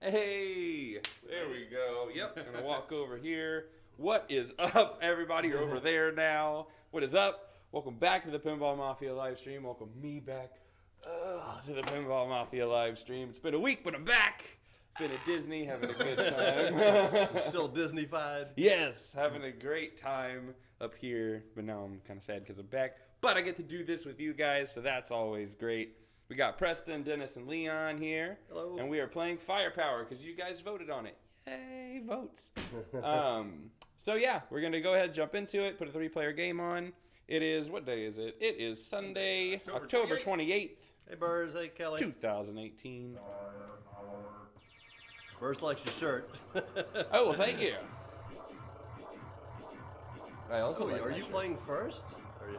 Hey, there we go. Yep, gonna walk over here. What is up, everybody? You're over there now. What is up? Welcome back to the Pinball Mafia live stream. Welcome me back to the Pinball Mafia live stream. It's been a week, but I'm back. Been at Disney, having a good time. Still Disney-fied? Yes, having a great time up here. But now I'm kind of sad because I'm back. But I get to do this with you guys, so that's always great. We got Preston, Dennis, and Leon here. Hello. And we are playing Firepower because you guys voted on it. Yay, votes. So yeah, we're going to go ahead and jump into it, put a 3-player game on. It is, what day is it? It is Sunday, October 28th. Hey, Burrs. Hey, Kelly. 2018. Burrs likes your shirt. Oh, well, thank you. I also like Are that you shirt. playing first? Or you...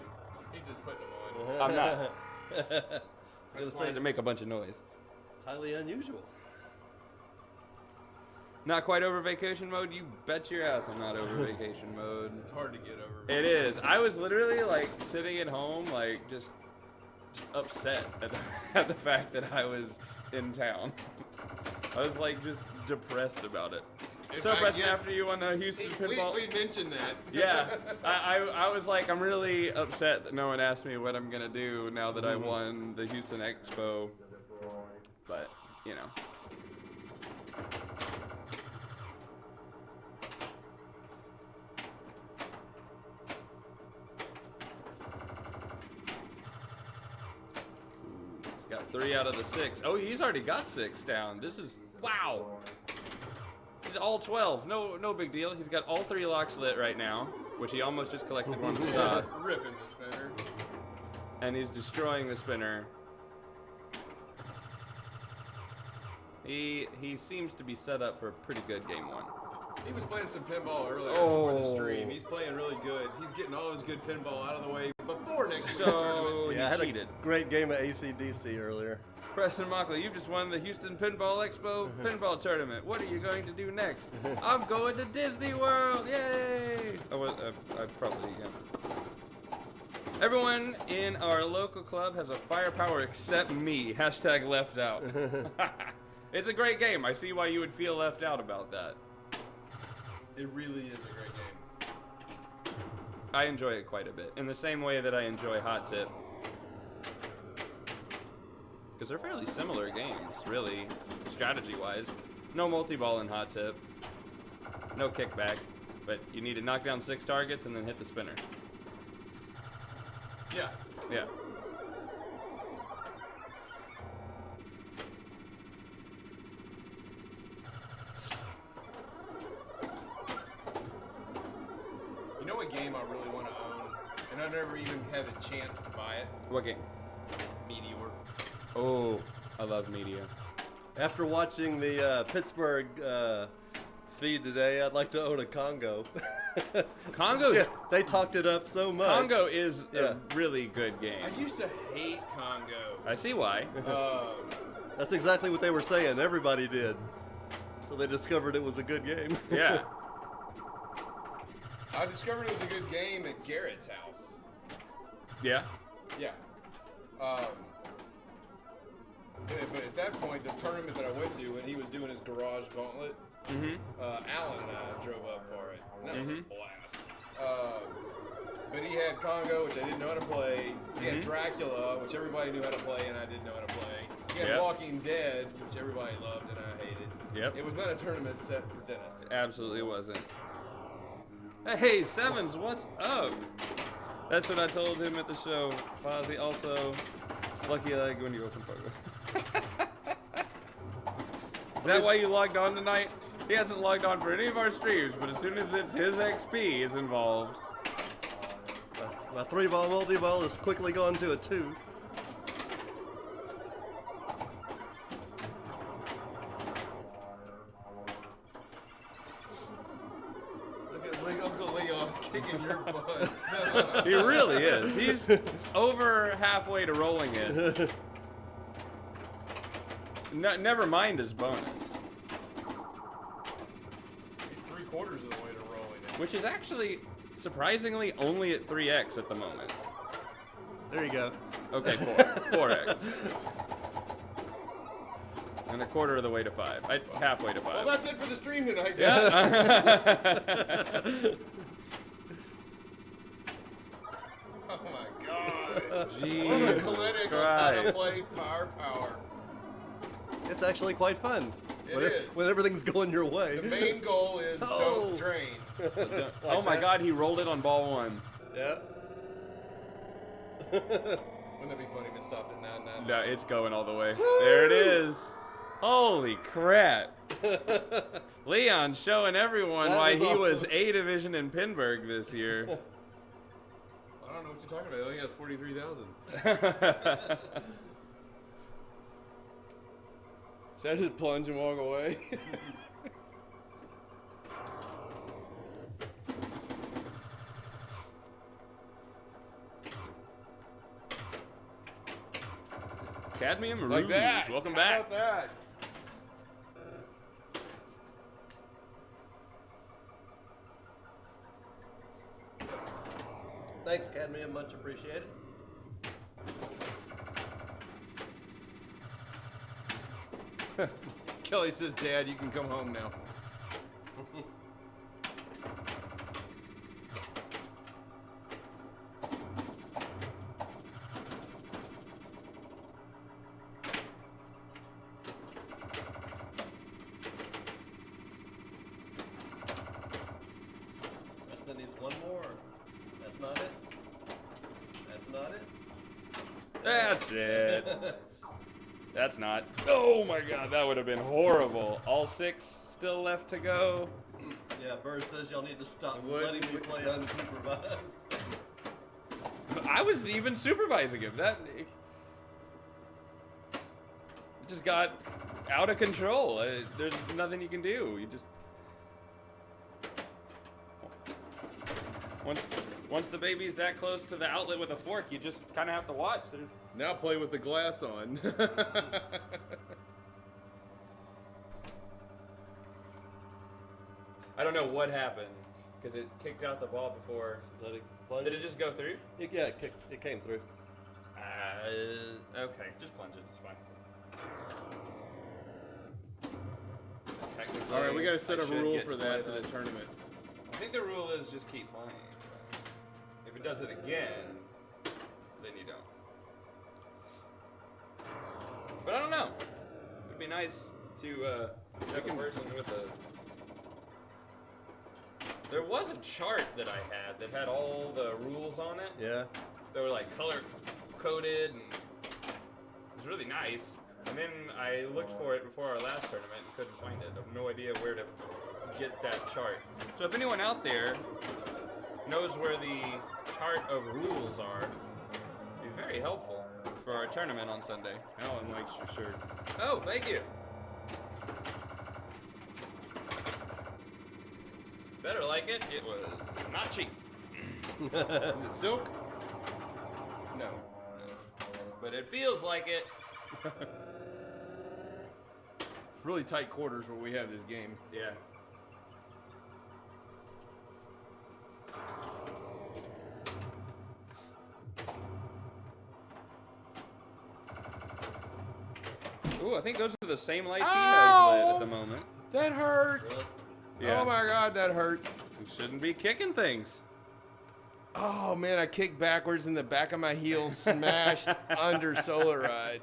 He's just putting them on. I'm not. I just wanted to make a bunch of noise. Highly unusual. Not quite over vacation mode? You bet your ass I'm not over vacation mode. It's hard to get over. It is. I was literally like sitting at home, like just upset at the fact that I was in town. I was like just depressed about it. So, Preston, after you won the Houston Pinball... We mentioned that. Yeah. I was like, I'm really upset that no one asked me what I'm going to do now that I won the Houston Expo. But, you know. He's got 3 out of the 6. Oh, he's already got 6 down. This is... Wow. He's all 12. No big deal. He's got all 3 locks lit right now, which he almost just collected one from the top. Ripping the spinner. And he's destroying the spinner. He seems to be set up for a pretty good game 1. He was playing some pinball earlier before the stream. He's playing really good. He's getting all his good pinball out of the way before next week's tournament. Yeah, I had cheated. a great game of AC/DC earlier. Preston Mockley, you've just won the Houston Pinball Expo Pinball Tournament. What are you going to do next? I'm going to Disney World! Yay! I probably am. Everyone in our local club has a Firepower except me. Hashtag left out. It's a great game. I see why you would feel left out about that. It really is a great game. I enjoy it quite a bit. In the same way that I enjoy Hot Tip. Because they're fairly similar games, really, strategy-wise. No multi-ball in Hot Tip. No kickback. But you need to knock down 6 targets and then hit the spinner. Yeah. Yeah. You know what game I really want to own? And I never even had a chance to buy it? What game? Meteor. Oh, I love Media. After watching the Pittsburgh feed today, I'd like to own a Congo. Congo. Yeah, they talked it up so much. Congo is a really good game. I used to hate Congo. I see why. That's exactly what they were saying. Everybody did. So they discovered it was a good game. Yeah. I discovered it was a good game at Garrett's house. Yeah. Yeah. But at that point, the tournament that I went to, when he was doing his garage gauntlet, Alan and I drove up for it. And that was a blast. But he had Congo, which I didn't know how to play. He had Dracula, which everybody knew how to play, and I didn't know how to play. He had Walking Dead, which everybody loved and I hated. Yep. It was not a tournament set for Dennis. Absolutely wasn't. Hey, Sevens, what's up? That's what I told him at the show. Fozzie, also, lucky leg when you open Pogo. Is that why you logged on tonight? He hasn't logged on for any of our streams, but as soon as it's his XP is involved. My 3-ball multi-ball has quickly gone to a 2. Look at Uncle Leon kicking your butt. He really is. He's over halfway to rolling it. Never mind his bonus. He's 3/4 of the way to rolling it. Which is actually surprisingly only at 3x at the moment. There you go. Okay, 4x. And a quarter of the way to 5. Halfway to 5. Well, that's it for the stream tonight, guys. Yeah. Oh my God. Jesus Clinic on how to Christ. play Firepower. It's actually quite fun. It when, is. when everything's going your way. The main goal is Oh. don't drain. Oh my God, he rolled it on ball 1. Yeah. Wouldn't that be funny if it stopped at 9-9? No, it's going all the way. There it is. Holy crap. Leon showing everyone That why was he awesome. was A division in Pinburg this year. I don't know what you're talking about. I think that's 43,000. Should I just plunge and walk away? Cadmium Like Rouge, that. welcome How back. about that? Thanks, Cadmium. Much appreciated. Kelly says, Dad, you can come home now. Weston needs one more. That's not it. That's not it. That's it. That's not. Oh my God, that would have been horrible. All 6 still left to go. Yeah, Burr says y'all need to stop Would- letting me play unsupervised. I was even supervising him. That it just got out of control. There's nothing you can do. You just once the baby's that close to the outlet with a fork, you just kind of have to watch. Now play with the glass on. I don't know what happened because it kicked out the ball before. Let it plunge. Did it just go through? Yeah, it came through. Okay, just plunge it. It's fine. Technically, All right, we got to set I up a should rule get for to that play for the tournament. I think the rule is just keep playing. If it does it again, then you don't. But I don't know. It'd be nice to have a person with a. There was a chart that I had that had all the rules on it. Yeah. They were like color coded and it was really nice. And then I looked for it before our last tournament and couldn't find it. I have no idea where to get that chart. So if anyone out there knows where the chart of rules are, it'd be very helpful for our tournament on Sunday. Alan likes your shirt. Oh, thank you. Better like it. It was not cheap. Is it silk? No. But it feels like it. Really tight quarters where we have this game. Yeah. Ooh, I think those are the same lights he has lit at the moment. That hurt. Really? Yeah. Oh my God, that hurt. You shouldn't be kicking things. Oh man, I kicked backwards and the back of my heel smashed under Solar Ride.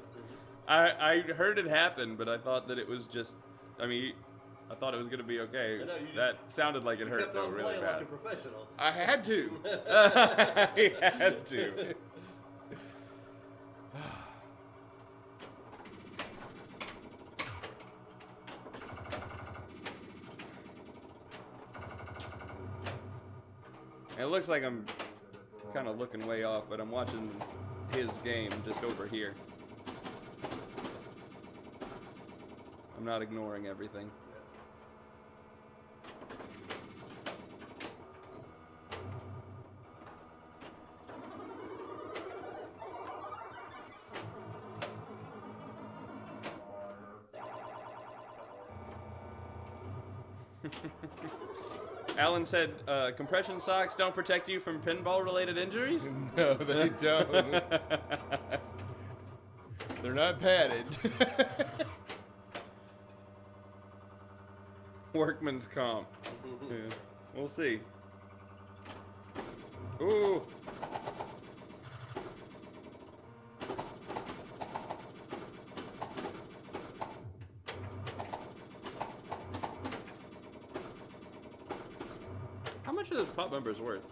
I heard it happen, but I thought that it was just, I mean, I thought it was going to be okay. I know, you That sounded like it You hurt kept though on really playing bad. like a professional. I had to. He had to. It looks like I'm kind of looking way off, but I'm watching his game just over here. I'm not ignoring everything. Alan said, compression socks don't protect you from pinball-related injuries? No, they don't. They're not padded. Workman's comp. Yeah, we'll see. Ooh. How much are those pop bumpers worth?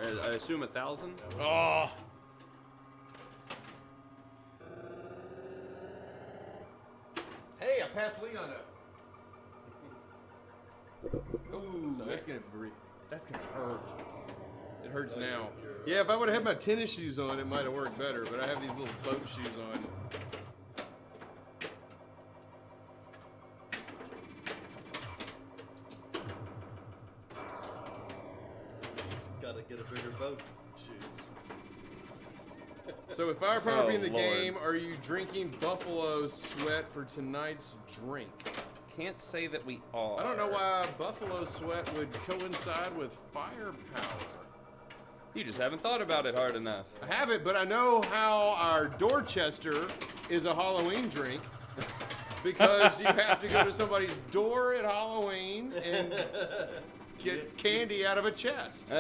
I assume 1,000. Oh. Hey, I passed Leon up. Ooh, that's gonna hurt. It hurts now. Yeah, if I would have had my tennis shoes on, it might have worked better. But I have these little boat shoes on. Just gotta get a bigger boat. Shoes. So with firepower Oh, being the Lord. game, are you drinking Buffalo Sweat for tonight's drink? Can't say that we are. I don't know why Buffalo Sweat would coincide with firepower. You just haven't thought about it hard enough. I haven't, but I know how our Dorchester is a Halloween drink because you have to go to somebody's door at Halloween and get candy out of a chest.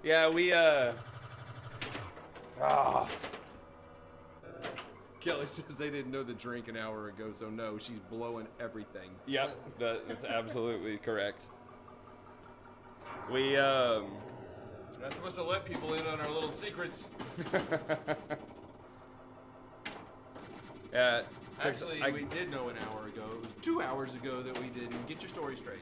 Yeah, we Kelly says they didn't know the drink an hour ago, so no, she's blowing everything. Yep, that's absolutely correct. We Not supposed to let people in on our little secrets. yeah. Actually, we did know an hour ago. It was 2 hours ago that we didn't. Get your story straight.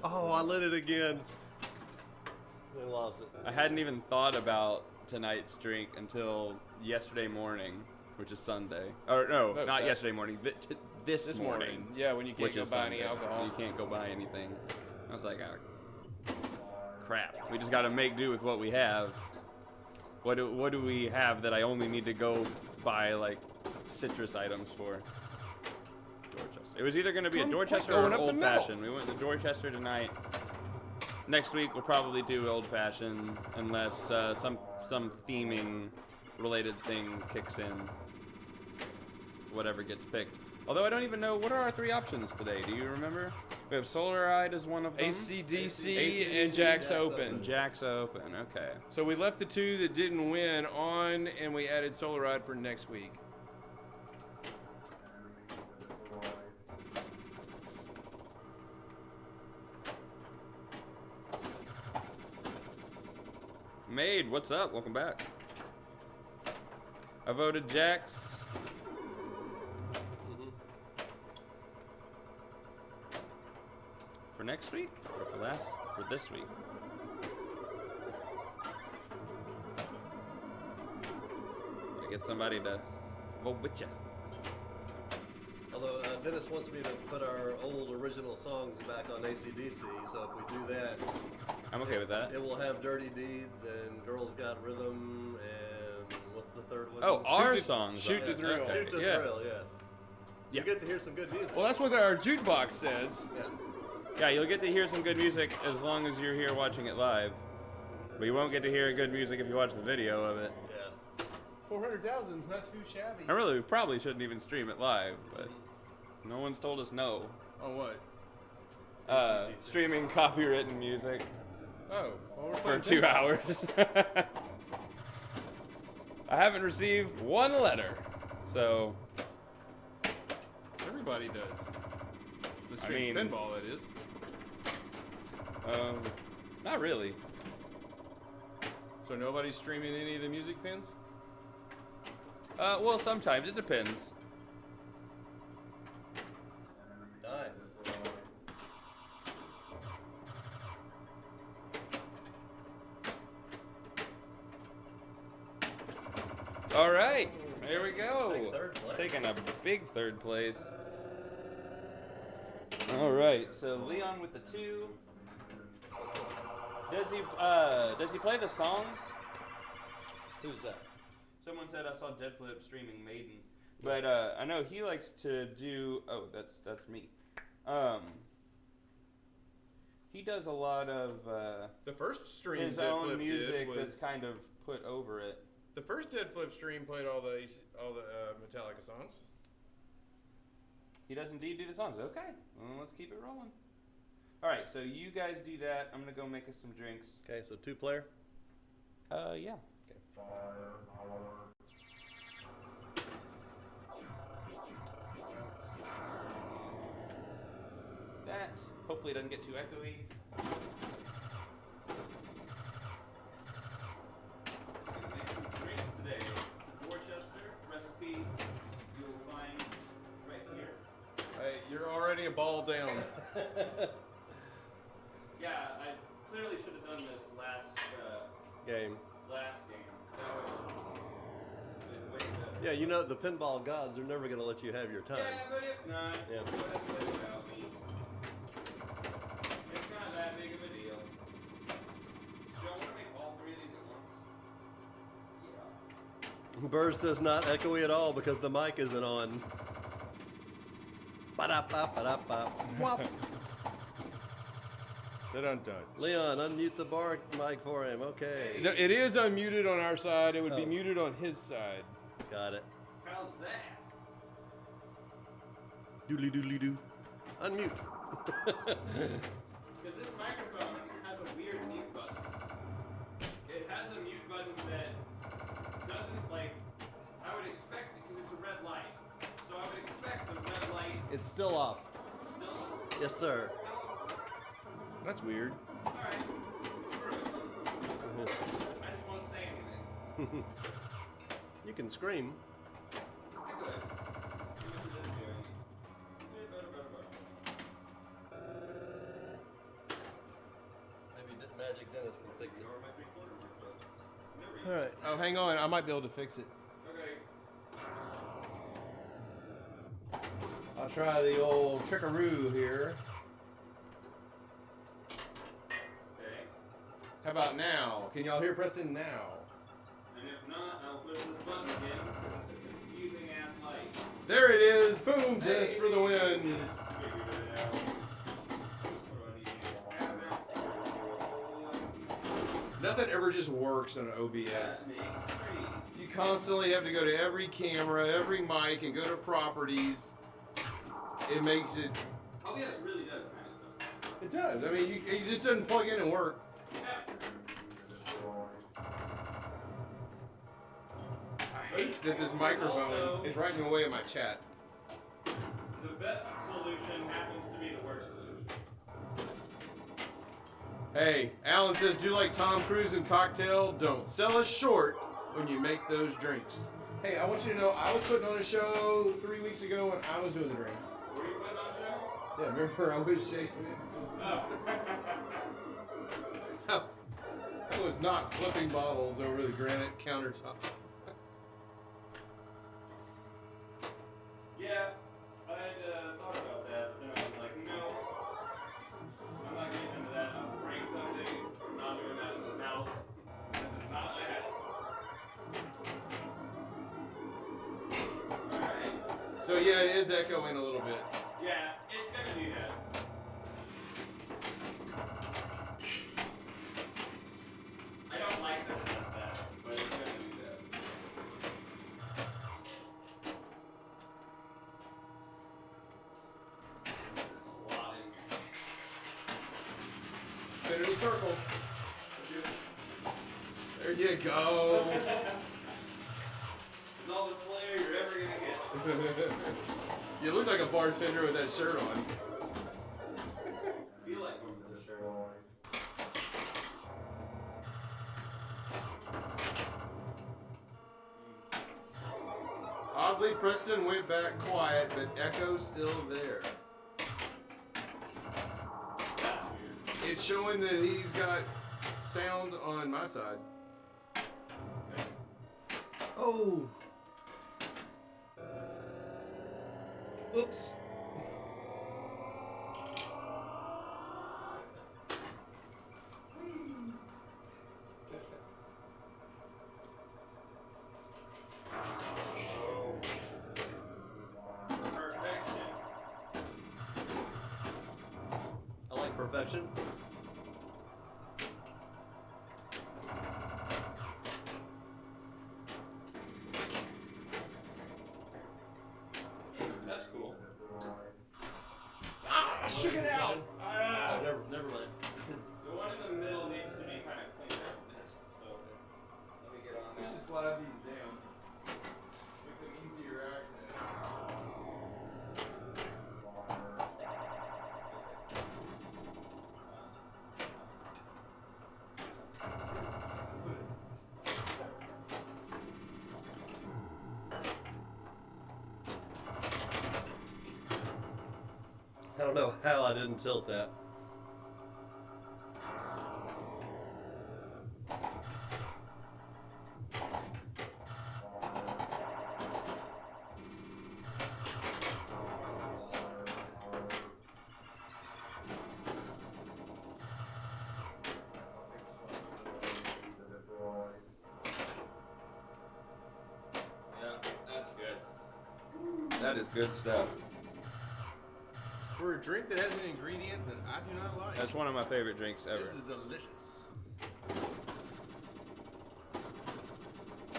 Oh, I lit it again. I lost it. I hadn't even thought about tonight's drink until yesterday morning, which is Sunday. Or no, Oh, not sorry. yesterday morning. This morning. Yeah, when you can't Which go is buy any Sunday. alcohol. You can't go buy anything. I was like, crap. We just got to make do with what we have. What do we have that I only need to go buy like citrus items for? Dorchester. It was either going to be a Dorchester or going an up the old middle. fashioned. We went to Dorchester tonight. Next week we'll probably do old fashioned unless some theming related thing kicks in. Whatever gets picked. Although I don't even know, what are our 3 options today? Do you remember? We have Solaride as one of them. AC/DC and Jack's Open. Jack's Open, okay. So we left the 2 that didn't win on, and we added Solar Ride for next week. Maid, what's up? Welcome back. I voted Jack's. For next week? Or for this week? I get somebody to vote with you. Although Dennis wants me to put our old original songs back on AC/DC, so if we do that, I'm okay with that. it will have Dirty Deeds and Girls Got Rhythm and what's the third one? Oh, our the- songs. Shoot the Thrill. Okay. Shoot the Yeah. Thrill, yes. Yeah. You get to hear some good music. Well, that's what our jukebox says. Yeah. Yeah, you'll get to hear some good music as long as you're here watching it live. But you won't get to hear good music if you watch the video of it. Yeah. 400,000 is not too shabby. I really probably shouldn't even stream it live, but no one's told us no. Oh, what? Streaming copywritten music Oh, well, we're for playing 2 pinball. hours. I haven't received one letter, so Everybody does. The I stream mean- pinball, that is. not really. So nobody's streaming any of the music pins? Well, sometimes it depends. Nice. All right, there we go. Take third place. Taking a big third place. All right, so Leon with the 2. Does he play the songs? Who's that? Someone said I saw Dead Flip streaming Maiden, but I know he likes to do. Oh, that's me. He does a lot of The first stream his that own Flip music did was that's kind of put over it. The first Dead Flip stream played all the Metallica songs. He does indeed do the songs. Okay, well, let's keep it rolling. All right, so you guys do that. I'm gonna go make us some drinks. Okay, so 2-player. Yeah. Okay. That. Hopefully it doesn't get too echoey. I'm gonna make some drinks today. Worcester recipe you will find right here. Hey, you're already a ball down. Yeah, I clearly should have done this last Game. game. That would have been way better. Yeah, you know, the pinball gods are never going to let you have your time. Yeah, but if not, Yeah. what have you said about me? It's not that big of a deal. Do I want to make all three of these at once? Yeah. Burr says not echoey at all because the mic isn't on. Ba-da-ba, ba-da-ba. Wop. Dun. Leon, unmute the bar mic for him. Okay. It is unmuted on our side. It would be muted on his side. Got it. How's that? Doodly doodly doo. Unmute. Because this microphone has a weird mute button. It has a mute button that doesn't, like, I would expect it because it's a red light. So I would expect the red light It's still off. still on. Yes, sir. That's weird. Alright. Screw it. I just want to say anything. You can scream. I could. Maybe Magic Dennis can fix it. All right. Oh, hang on. I might be able to fix it. Okay. I'll try the old trickaroo here. Okay. How about now? Can y'all hear Preston now? And if not, I'll push this button again because it's a confusing ass light. There it is. Boom, Dennis for the win. Figured it out. What do I need? Nothing ever just works on an OBS. That makes 3. You constantly have to go to every camera, every mic, and go to properties. It makes it. OBS really does kind of suck. It does. I mean, it just doesn't plug in and work. I hate that this microphone is writing away at my chat. The best solution happens to be the worst solution. Hey, Alan says, do like Tom Cruise in Cocktail. Don't sell us short when you make those drinks. Hey, I want you to know I was putting on a show 3 weeks ago when I was doing the drinks. Were you putting on a show? Yeah, remember I was shaking it? Oh. I was not flipping bottles over the granite countertop. Yeah, I'd thought about that, but then I was like, no, I'm not getting into that. I'm praying something. I'm not doing that in this house. That is not my house. Alright. So yeah, it is echoing a little bit. Yeah, it's gonna do that. I don't like that it does that, but it's gonna do that. There's a lot in here. Spin in a circle. There you go. It's all the flair you're ever gonna get. You look like a bartender with that shirt on. I feel like one for the shirt. Oddly, Preston went back quiet, but echo's still there. That's weird. It's showing that he's got sound on my side. Okay. Oh. Oops. Perfection. I like perfection. chicken out. Oh, never mind. The one in the middle needs to be kind of cleaned up a bit. So let me get on We that. should slide these down. Make them easier access. I don't know how I didn't tilt that. Yeah, that's good. That is good stuff. For a drink that has an ingredient that I do not like, That's one of my favorite drinks ever. this is delicious.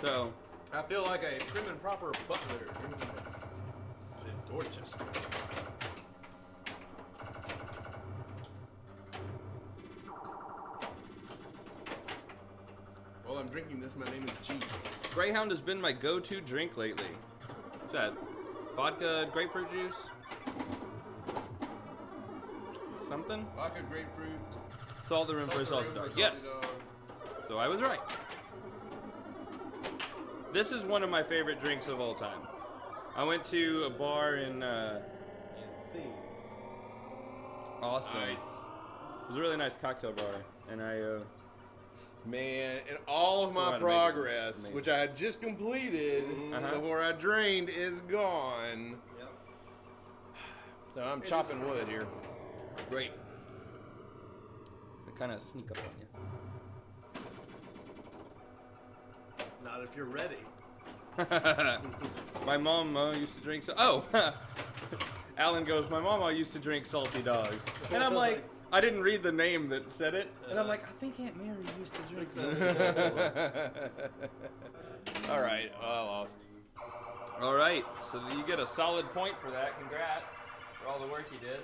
So, I feel like a prim and proper butler drinking this in Dorchester. While I'm drinking this, my name is G. Greyhound has been my go-to drink lately. What's that? Vodka, grapefruit juice? Something? Vodka, grapefruit. Salt the rim for a salty dog. Yes. So I was right. This is one of my favorite drinks of all time. I went to a bar in Austin. Nice. It was a really nice cocktail bar, and I Man, in all of Know how my to make it. progress, Amazing. which I had just completed Uh-huh. before I drained, is gone. Yep. So I'm chopping wood here. great. They kind of sneak up on Not if you're ready. you. My mom used to drink. Alan goes. My mama used to drink salty dogs, and I'm like, I didn't read the name that said it, and I'm like, I think Aunt Mary used to drink that. All right, I lost. All right, so you get a solid point for that. Congrats for all the work you did.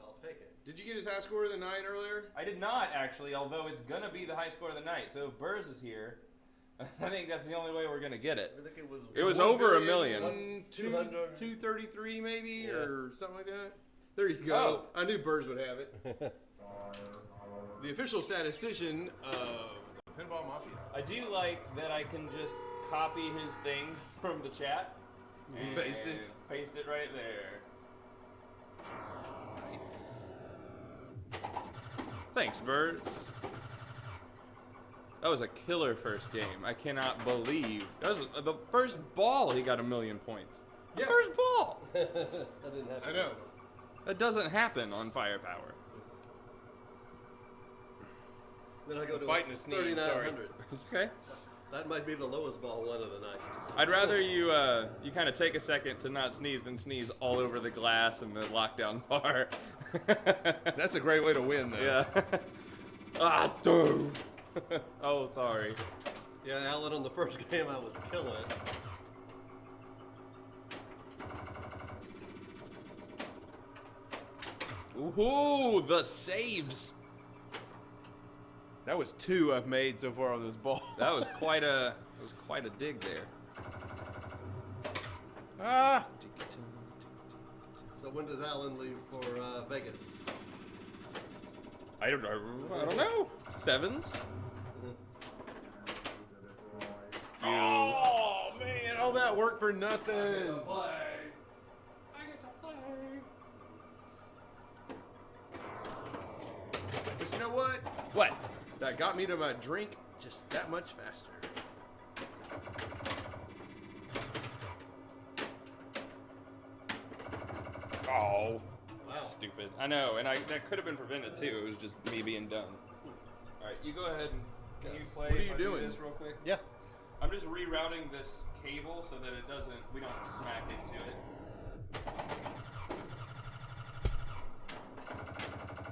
I'll take it. Did you get his high score of the night earlier? I did not actually, although it's gonna be the high score of the night. So if Burrs is here, I think that's the only way we're gonna get it. I think It was over a million. 200. 233 maybe, Yeah. or something like that. There you go. I knew Burrs would have it. The official statistician of Pinball Mafia. I do like that I can just copy his thing from the chat. And paste it. Paste it right there. Nice. Thanks, Burrs. That was a killer first game. I cannot believe that was the first ball. He got 1,000,000 points. The Yeah. first ball. That didn't happen. I know. That doesn't happen on Firepower. Then I go to Fighting a sneeze, 3,900. It's okay. That might be the lowest ball one of the night. I'd rather you you kind of take a second to not sneeze than sneeze all over the glass in the lockdown bar. That's a great way to win, though. Yeah. Ah, dude. Oh, sorry. Yeah, Alan, on the first game, I was killing it. Ooh, the saves. That was 2 I've made so far on this ball. That was quite a dig there. Ah! So when does Alan leave for Vegas? I don't know. Sevens? Oh, man. All that work for nothing. But you know what? What? That got me to my drink just that much faster. Oh. Wow. Stupid. I know, and that could have been prevented too. It was just me being dumb. All right, you go ahead and can you play? What are if you I do doing? this real quick? Yeah. I'm just rerouting this cable so that we don't smack into it.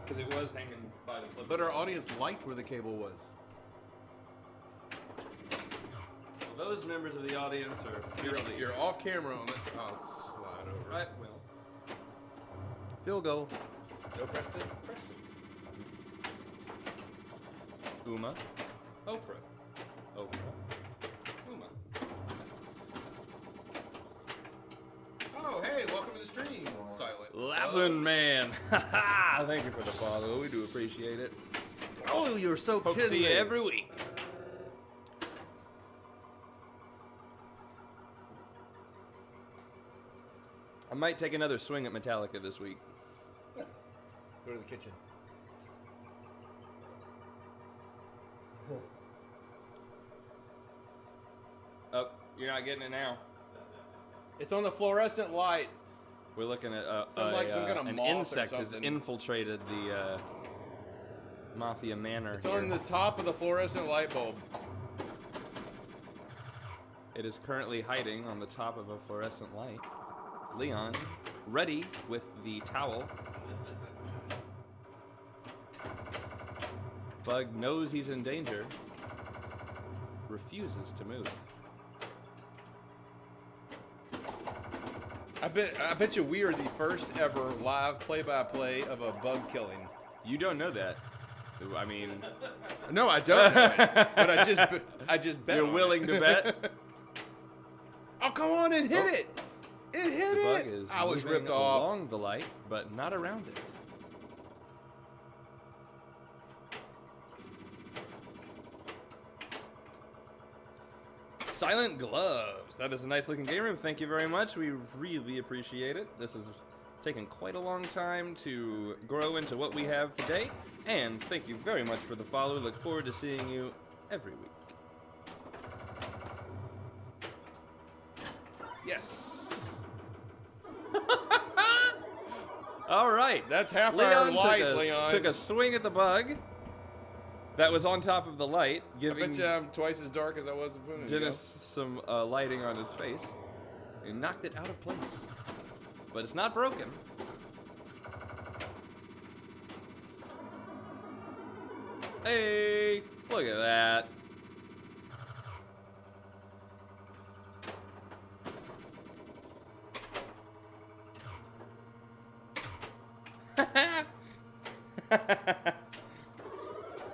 Because it was hanging by the flip. But our audience liked where the cable was. Well, those members of the audience are You're, fiercely- you're off camera on it. I'll slide over. Right, well. Field goal. No Preston. Preston. Uma. Oprah. Oprah. Uma. Oh, hey, welcome to the stream, Silent. Laughing man. Thank you for the follow. We do appreciate it. Oh, you're so Hope to kidding see you me. every week. I might take another swing at Metallica this week. Go to the kitchen. Oh, you're not getting it now. It's on the fluorescent light. We're looking at Some kind of an moth or insect has something. infiltrated the Mafia Manor It's here. on the top of the fluorescent light bulb. It is currently hiding on the top of a fluorescent light. Leon, ready with the towel. Bug knows he's in danger. Refuses to move. I bet you we are the first ever live play-by-play of a bug killing. You don't know that. I mean, No, I don't know it, but I just bet. you're on willing it. to bet? Oh, come on and hit it! It hit The bug it! is I was moving ripped off. along the light, but not around it. Silent Gloves. That is a nice looking game room. Thank you very much. We really appreciate it. This has taken quite a long time to grow into what we have today. And thank you very much for the follow. Look forward to seeing you every week. Yes. All right. That's half Leon our light, Leon. took a swing at the bug that was on top of the light, I giving bet you I'm twice as dark as I was a minute ago. Dennis some lighting on his face. He knocked it out of place. But it's not broken. Hey, look at that.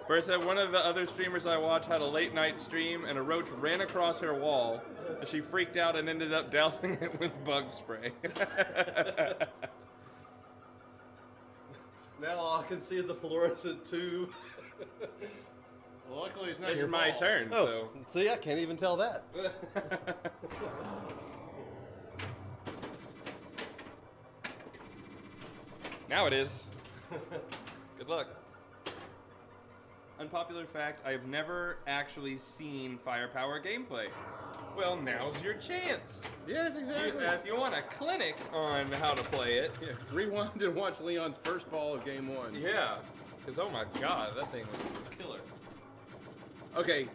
First, one of the other streamers I watch had a late night stream, and a roach ran across her wall. She freaked out and ended up dousing it with bug spray. Now all I can see is a fluorescent tube. Well, luckily it's not It's your my fault. turn, Oh, so. see, I can't even tell that. Now it is. Good luck. Unpopular fact, I've never actually seen Firepower gameplay. Well, now's your chance. Yes, exactly. If you want a clinic on how to play it, Yeah, rewind and watch Leon's first ball of game one. yeah. Because, oh my god, that thing was killer. Okay.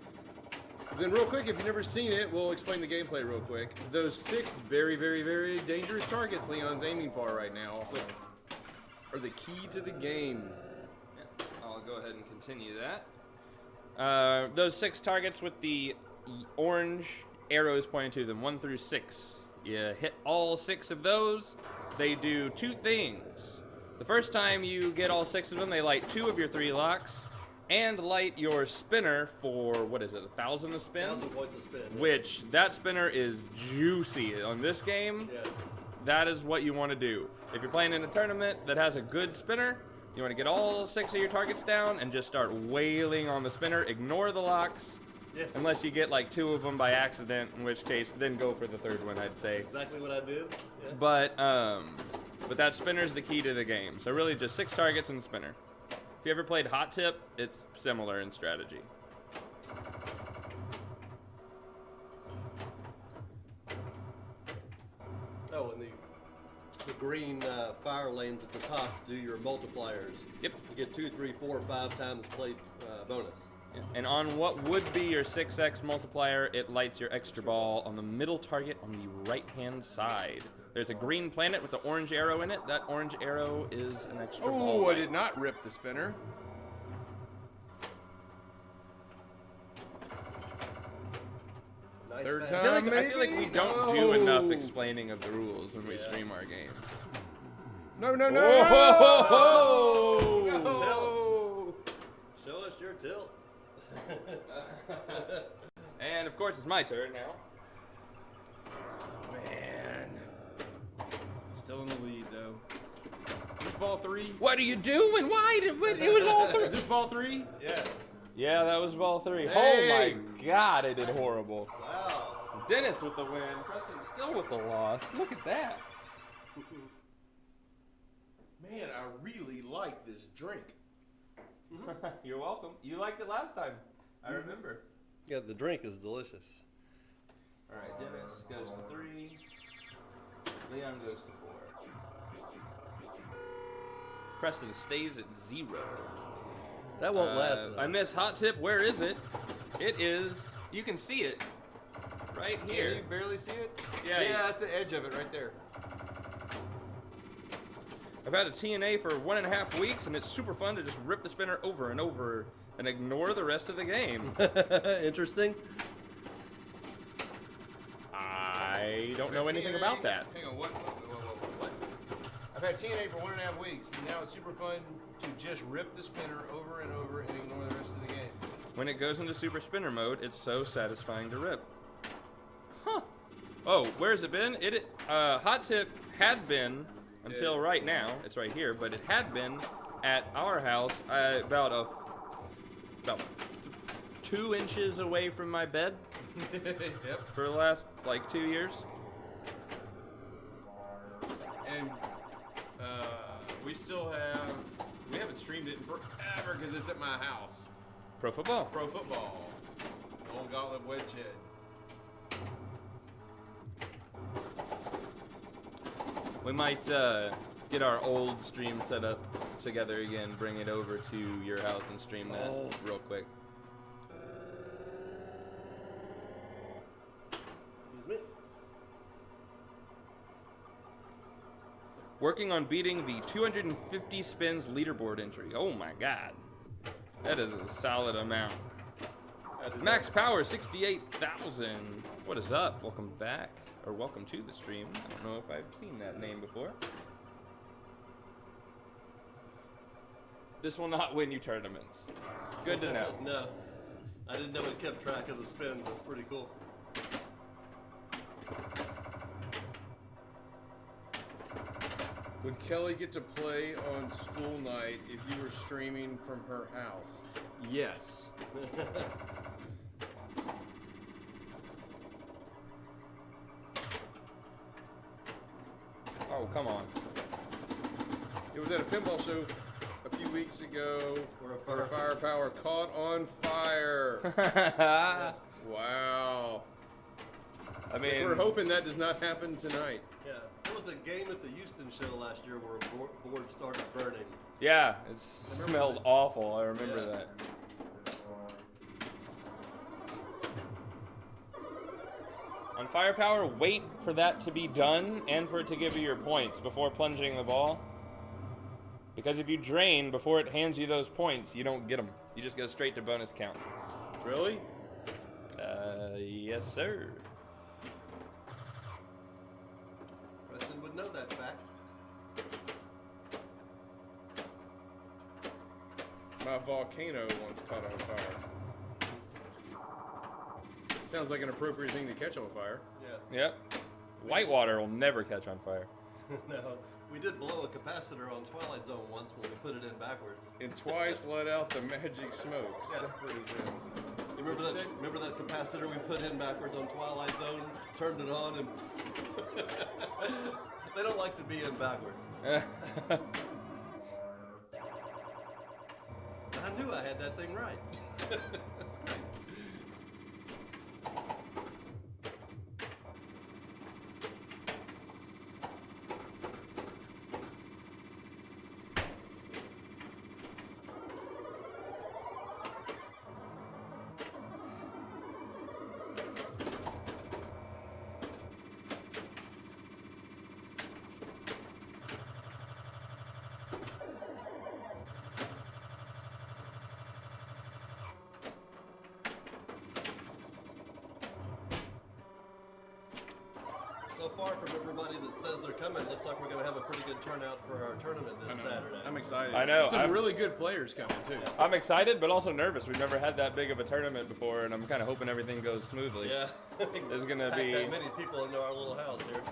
Then real quick, if you've never seen it, we'll explain the gameplay real quick. Those 6 very, very, very dangerous targets Leon's aiming for right now are the key to the game. Yeah, I'll go ahead and continue that. Those 6 targets with the orange arrows pointing to them, 1 through 6. You hit all 6 of those. They do 2 things. The first time you get all 6 of them, they light 2 of your 3 locks and light your spinner for, what is it, 1,000 a spin? 1,000 points a spin. Which, that spinner is juicy. On this game, Yes. that is what you want to do. If you're playing in a tournament that has a good spinner, you want to get all 6 of your targets down and just start wailing on the spinner. Ignore the locks, Yes. unless you get like 2 of them by accident, in which case, then go for the 3rd one, I'd say. Exactly what I did. Yeah. But that spinner's the key to the game. So really just 6 targets and the spinner. If you ever played Hot Tip, it's similar in strategy. Oh, and the green fire lanes at the top do your multipliers. Yep. You get 2, 3, 4, 5 times play bonus. And on what would be your 6x multiplier, it lights your extra ball on the middle target on the right-hand side. There's a green planet with the orange arrow in it. That orange arrow is an extra ball. Oh, I light. did not rip the spinner. Nice Third fast. time. I feel like we don't do enough explaining of the rules when we Yeah. stream our games. No, no, no, Oh! no! Show us your tilt. And of course, it's my turn now. Man. Still in the lead, though. Is this ball 3? What are you doing? Why did it was all Is this ball 3? Yes. Yeah, that was ball 3. Hey. Oh my God, I did horrible. Wow. Dennis with the win. Preston still with the loss. Look at that. Man, I really like this drink. You're welcome. You liked it last time. I remember. Yeah, the drink is delicious. All right, Dennis goes to 3. Leon goes to 4. Preston stays at 0. That won't last, though. I miss hot tip. Where is it? It is. You can see it right here. Can you barely see it? Yeah, Yeah, you- that's the edge of it right there. I've had a TNA for 1.5 weeks, and it's super fun to just rip the spinner over and over and ignore the rest of the game. Interesting. I don't know anything TNA about that. Hang on, what? I've had TNA for 1.5 weeks, and now it's super fun to just rip the spinner over and over and ignore the rest of the game. When it goes into super spinner mode, it's so satisfying to rip. Huh. Oh, where has it been? Hot tip had been until right now. It's right here, but it had been at our house about 2 inches away from my bed Yep. for the last like 2 years. And we haven't streamed it in forever because it's at my house. Pro football. Pro football. Old Gauntlet Wedge Head. We might get our old stream set up together again, bring it over to your house and stream that real quick. Excuse me. Working on beating the 250 spins leaderboard entry. Oh my God. That is a solid amount. Max power 68,000. What is up? Welcome back. Or welcome to the stream. I don't know if I've seen that name before. This will not win you tournaments. Good to know. No. I didn't know it kept track of the spins. That's pretty cool. Would Kelly get to play on school night if you were streaming from her house? Yes. Oh, come on. It was at a pinball show a few weeks ago Where where Firepower caught on fire. Wow. I Which mean, we're hoping that does not happen tonight. Yeah. There was a game at the Houston show last year where a board started burning. yeah, it smelled awful. I remember Yeah. that. On Firepower, wait for that to be done and for it to give you your points before plunging the ball. Because if you drain before it hands you those points, you don't get them. You just go straight to bonus count. Really? Yes, sir. Preston would know that fact. My volcano once caught on fire. Sounds like an appropriate thing to catch on fire. Yeah. Yep. Whitewater will never catch on fire. No. We did blow a capacitor on Twilight Zone once when we put it in backwards. And twice let out the magic smoke. Yeah. Separate events. You remember that capacitor we put in backwards on Twilight Zone? Turned it on and... They don't like to be in backwards. I knew I had that thing right. That's crazy. so far from everybody that says they're coming, it looks like we're going to have a pretty good turnout for our tournament this Saturday. I'm excited. I know. Some really good players coming too. I'm excited, but also nervous. We've never had that big of a tournament before, and I'm kind of hoping everything goes smoothly. Yeah. There's gonna Pack be that many people into our little house here.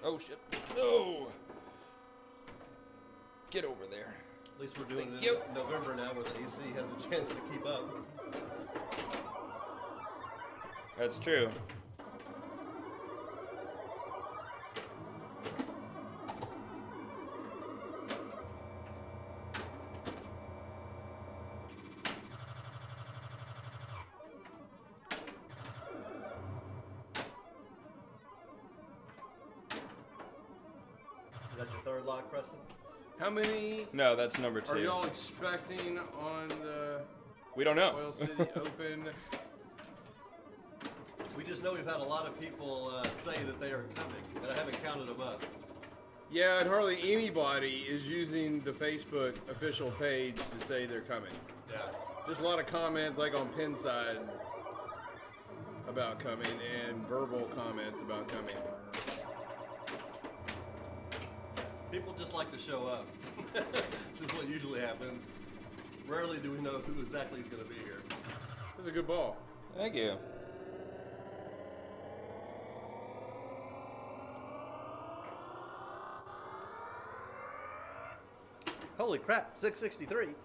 Oh shit! No! Get over there. At least we're doing Thank it you. in November now where the AC has a chance to keep up. That's true. Is that your third lock, Preston? How many No, that's number 2. are y'all expecting on the We don't know. Oil City Open? We just know we've had a lot of people say that they are coming, but I haven't counted them up. Yeah, and hardly anybody is using the Facebook official page to say they're coming. Yeah. There's a lot of comments, like on Pinside, about coming, and verbal comments about coming. People just like to show up. This is what usually happens. Rarely do we know who exactly is going to be here. That's a good ball. Thank you. Holy crap, 663.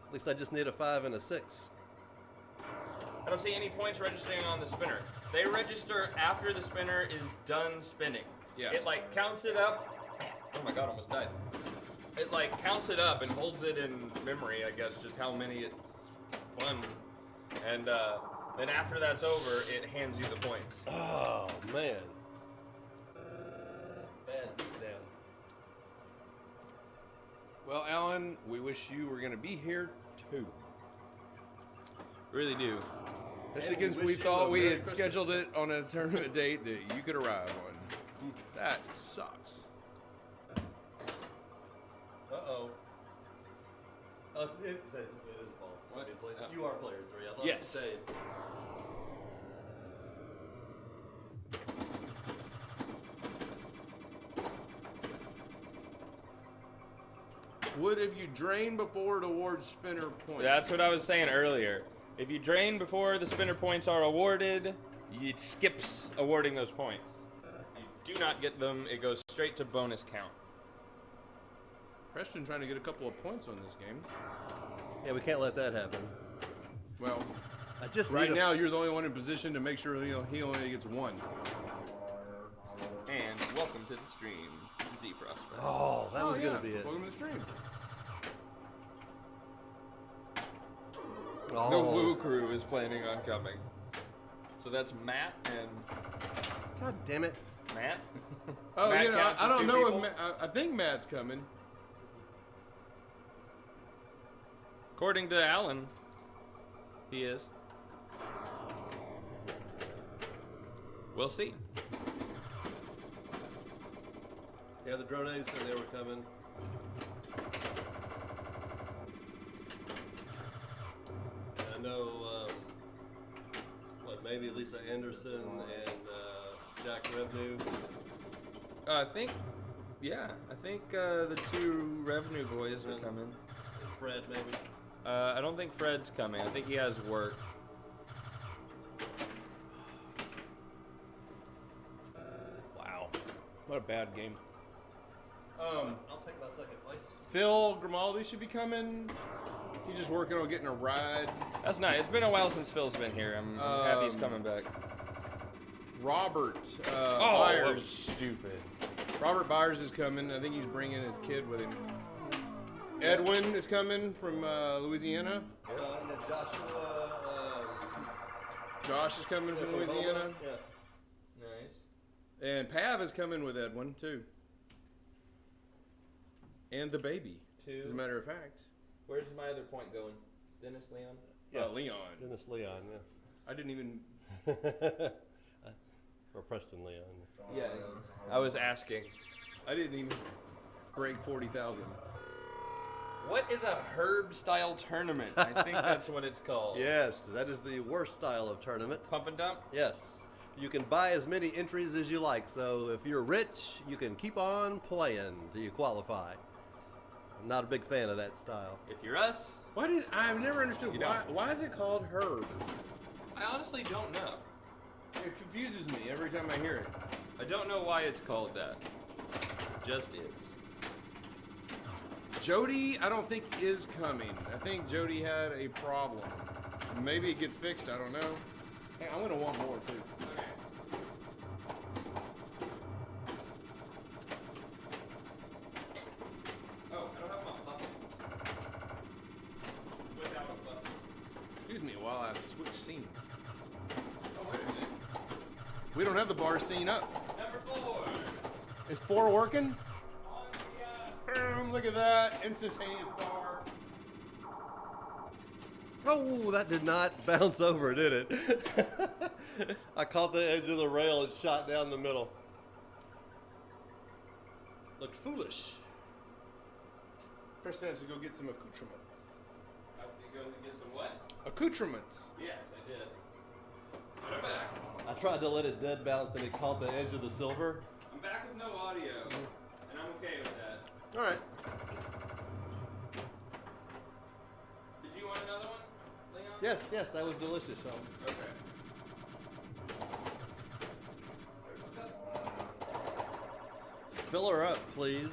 At least I just need a 5 and a 6. I don't see any points registering on the spinner. They register after the spinner is done spinning. Yeah. It like counts it up. Oh my god, almost died. It like counts it up and holds it in memory, I guess, just how many it's won. And then after that's over, it hands you the points. Oh, man. Bad down. Well, Alan, we wish you were going to be here too. Really do. Especially And we because wish we you thought a we Merry had Christmas. scheduled it on a tournament date that you could arrive on. That sucks. Uh-oh. Oh, it is a ball. What? You are player 3. I thought Yes. you stayed. Would if you drain before it awards spinner points? That's what I was saying earlier. If you drain before the spinner points are awarded, it skips awarding those points. You do not get them. It goes straight to bonus count. Preston trying to get a couple of points on this game. Yeah, we can't let that happen. Well, I just right need now you're the only one in position to make sure he only gets one. And welcome to the stream, Z Frostburn. Oh, that was going to be it. Welcome to the stream. Oh. The Woo Crew is planning on coming. So that's Matt and God damn it. Matt. Oh, Matt you know, counts I as don't two know people? if I think Matt's coming. According to Alan, he is. We'll see. Yeah, the drones said they were coming. I know, maybe Lisa Anderson and Jack Revenue. I think the 2 Revenue boys are coming. And Fred, maybe. I don't think Fred's coming. I think he has work. Wow, what a bad game. I'll take my second place. Phil Grimaldi should be coming. He's just working on getting a ride. That's nice. It's been a while since Phil's been here. I'm happy he's coming back. Robert That Byers. was stupid. Robert Byers is coming. I think he's bringing his kid with him. Edwin is coming from Louisiana. And then Joshua. Josh is coming from Louisiana. Yeah. Nice. And Pav is coming with Edwin, too. And the baby, Two. as a matter of fact. Where's my other point going? Dennis Leon? Yes. Leon. Dennis Leon, I didn't even... yeah. Or Preston Leon. Yeah. I was asking. I didn't even break 40,000. What is a herb-style tournament? I think that's what it's called. Yes, that is the worst style of tournament. Pump and dump? Yes. You can buy as many entries as you like, so if you're rich, you can keep on playing till you qualify. I'm not a big fan of that style. If you're us, I've never understood You why. don't. Why is it called herb? I honestly don't know. It confuses me every time I hear it. I don't know why it's called that. It just is. Jody, I don't think is coming. I think Jody had a problem. Maybe it gets fixed. I don't know. Hey, I'm gonna want more too. Okay. Oh, I don't have my button. Without a button. Excuse me while I switch scenes. Oh, wait a minute. We don't have the bar scene up. Number 4. Is 4 working? On Boom, look at that. Instantaneous bar. Oh, that did not bounce over, did it? I caught the edge of the rail and shot down the middle. Looked foolish. Press that to go get some accoutrements. I have to go and get some what? Accoutrements. Yes, I did. Put it back. I tried to let it dead bounce and it caught the edge of the silver. I'm back with no audio, and I'm okay with that. All right. Did you want another one, Leon? Yes, that was delicious, Sean. Okay. Fill her up, please.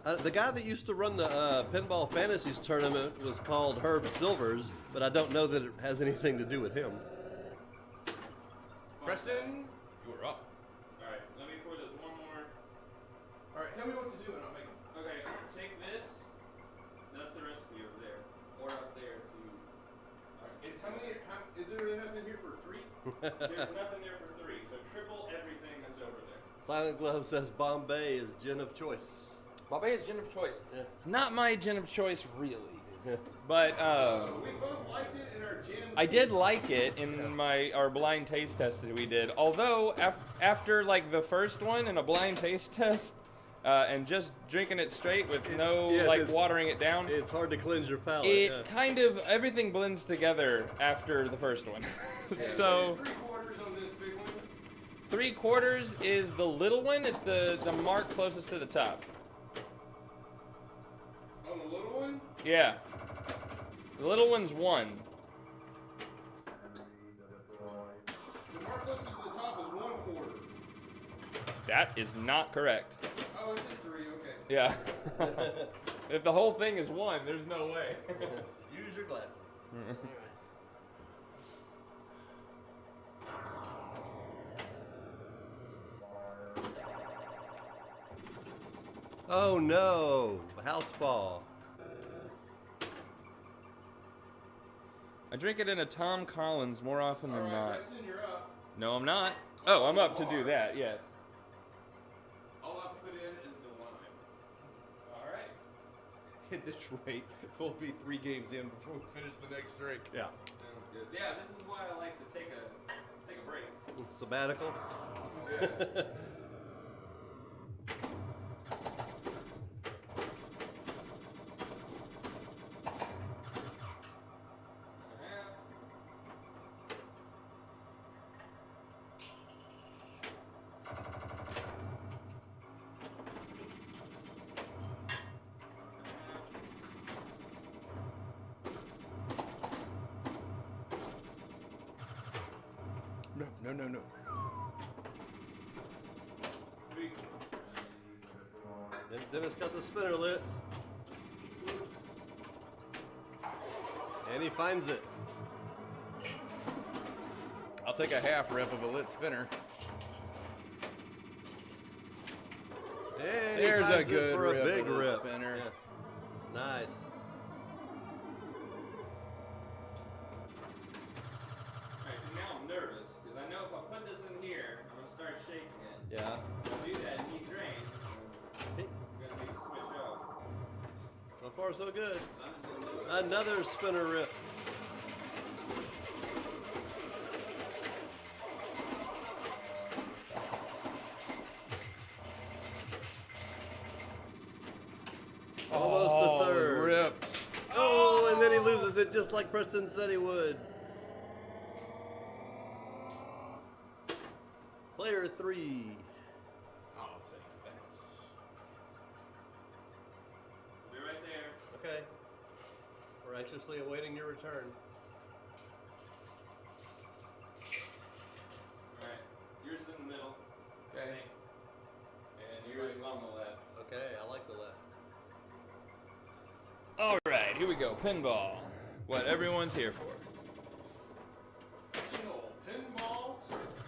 The guy that used to run the Pinball Fantasies tournament was called Herb Silvers, but I don't know that it has anything to do with him. Preston, you're up. Alright, let me pour this one more. Alright, tell me what to do and I'll make them. Okay, take this. That's the recipe over there. Or up there if you... Is there enough in here for 3? There's nothing there for 3, so triple everything that's over there. Silent Glove says Bombay is gin of choice. Bombay is gin of choice. Yeah. It's not my gin of choice, really. But, We both liked it in our gym. I did like it in our blind taste test that we did. Although, after, like, the first one in a blind taste test, and just drinking it straight with watering it down, It's hard to cleanse your palate. it kind of, everything blends together after the first one. So, 3/4 on this big one. 3/4 is the little one. It's the mark closest to the top. On the little one? Yeah. The little one's 1. The mark closest to the top is 1/4. That is not correct. Oh, it's just 3, okay. Yeah. If the whole thing is 1, there's no way. Use your glasses. Oh no, house ball. I drink it in a Tom Collins more often than Alright, not. Preston, you're up. No, I'm not. Oh, I'm up to do that, yes. All I put in is the lime. Alright. At this rate, we'll be 3 games in before we finish the next drink. Yeah. Sounds good. Yeah, this is why I like to take a break. Sabbatical. No. Dennis got the spinner lit. And he finds it. I'll take a half rep of a lit spinner. And There's he finds a good it for a rip big of the rip. spinner. Yeah. Nice. Alright, so now I'm nervous, because I know if I put this in here, I'm going to start shaking it. Yeah. If I do that and he drains, I'm going to need to switch off. So far, so good. So I'm just going to do it. Another spinner rip. Almost a third. Ripped. Oh, and then he loses it just like Preston said he would. Player 3. I'll take that. Be right there. Okay. We're anxiously awaiting your return. Alright. Yours is in the middle. Okay. And yours is on the left. Okay, I like the left. Alright, here we go. Pinball. What everyone's here for. Pinball service.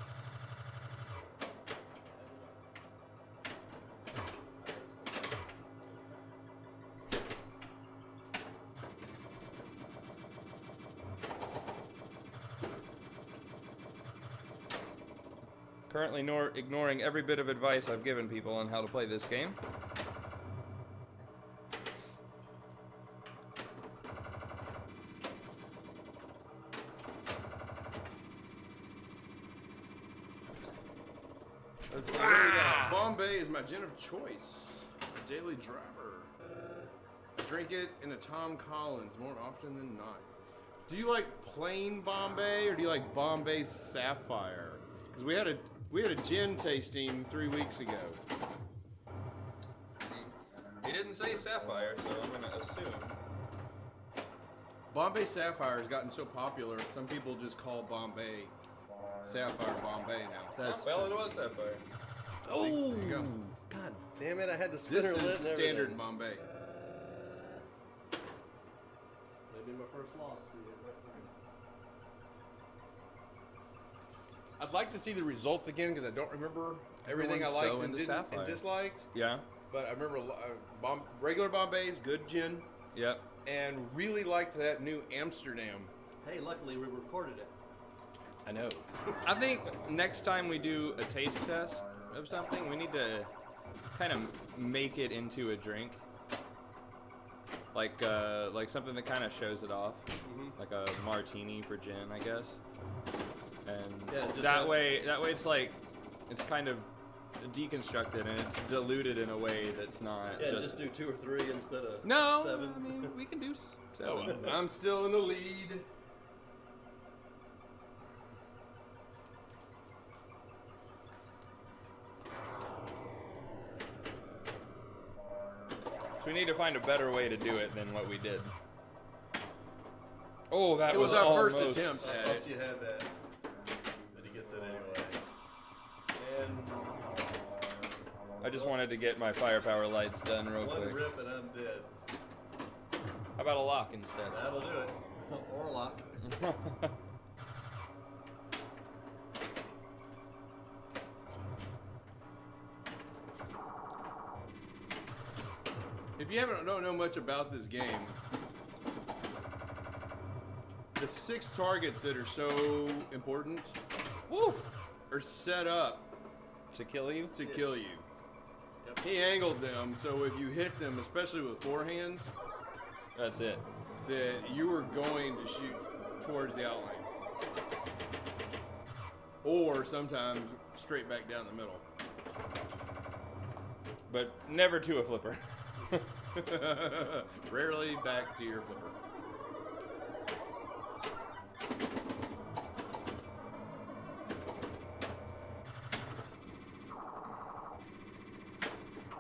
Currently ignoring every bit of advice I've given people on how to play this game. Let's see what we got. Bombay is my gin of choice. A daily driver. I drink it in a Tom Collins more often than not. Do you like plain Bombay or do you like Bombay Sapphire? Because we had a gin tasting 3 weeks ago. He didn't say sapphire, so I'm gonna assume. Bombay Sapphire has gotten so popular, some people just call Bombay Sapphire Bombay now. That's Well, true. it was sapphire. Oh! There you go. God damn it, I had the This spinner lit is and everything. standard Bombay. Maybe my first loss to you. I'd like to see the results again because I don't remember everything I Everyone's liked so and, into sapphire. and disliked. Yeah. But I remember regular Bombay's good gin, Yep. and really liked that new Amsterdam. Hey, luckily we recorded it. I know. I think next time we do a taste test of something, we need to kind of make it into a drink. Like something that kind of shows it off. Like a martini for gin, I guess. And Yeah, just that way it's like, it's kind of deconstructed and it's diluted in a way that's not Yeah, just do 2 or 3 instead of No, 7. I mean, we can do Oh, 7. I'm still in the lead. So we need to find a better way to do it than what we did. Oh, that It was our almost, first attempt I at thought it. you had that. But he gets it anyway. And I just wanted to get my firepower lights done real one quick. rip and I'm dead. How about a lock instead? That'll do it. Or lock. If you don't know much about this game, the 6 targets that are so important Woo! are set up To kill you? to kill you. Yep. He angled them, so if you hit them, especially with forehands, That's it. that you were going to shoot towards the outline. Or sometimes straight back down the middle. But never to a flipper. Rarely back to your flipper.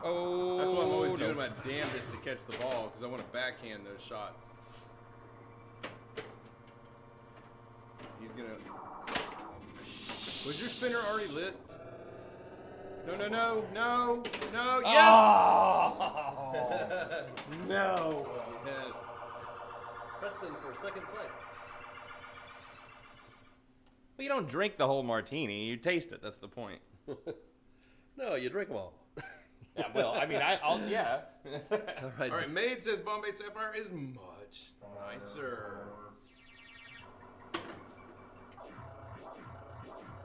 Oh, That's why I'm always no. doing my damnedest to catch the ball, because I want to backhand those shots. He's gonna. Was your spinner already lit? No, no, no, no, no, yes! No. Yes. Preston for second place. Well, you don't drink the whole martini. You taste it. That's the point. No, you drink them all. Yeah, well, I mean, I'll yeah. All right. All right, Maid says Bombay Sapphire is much nicer.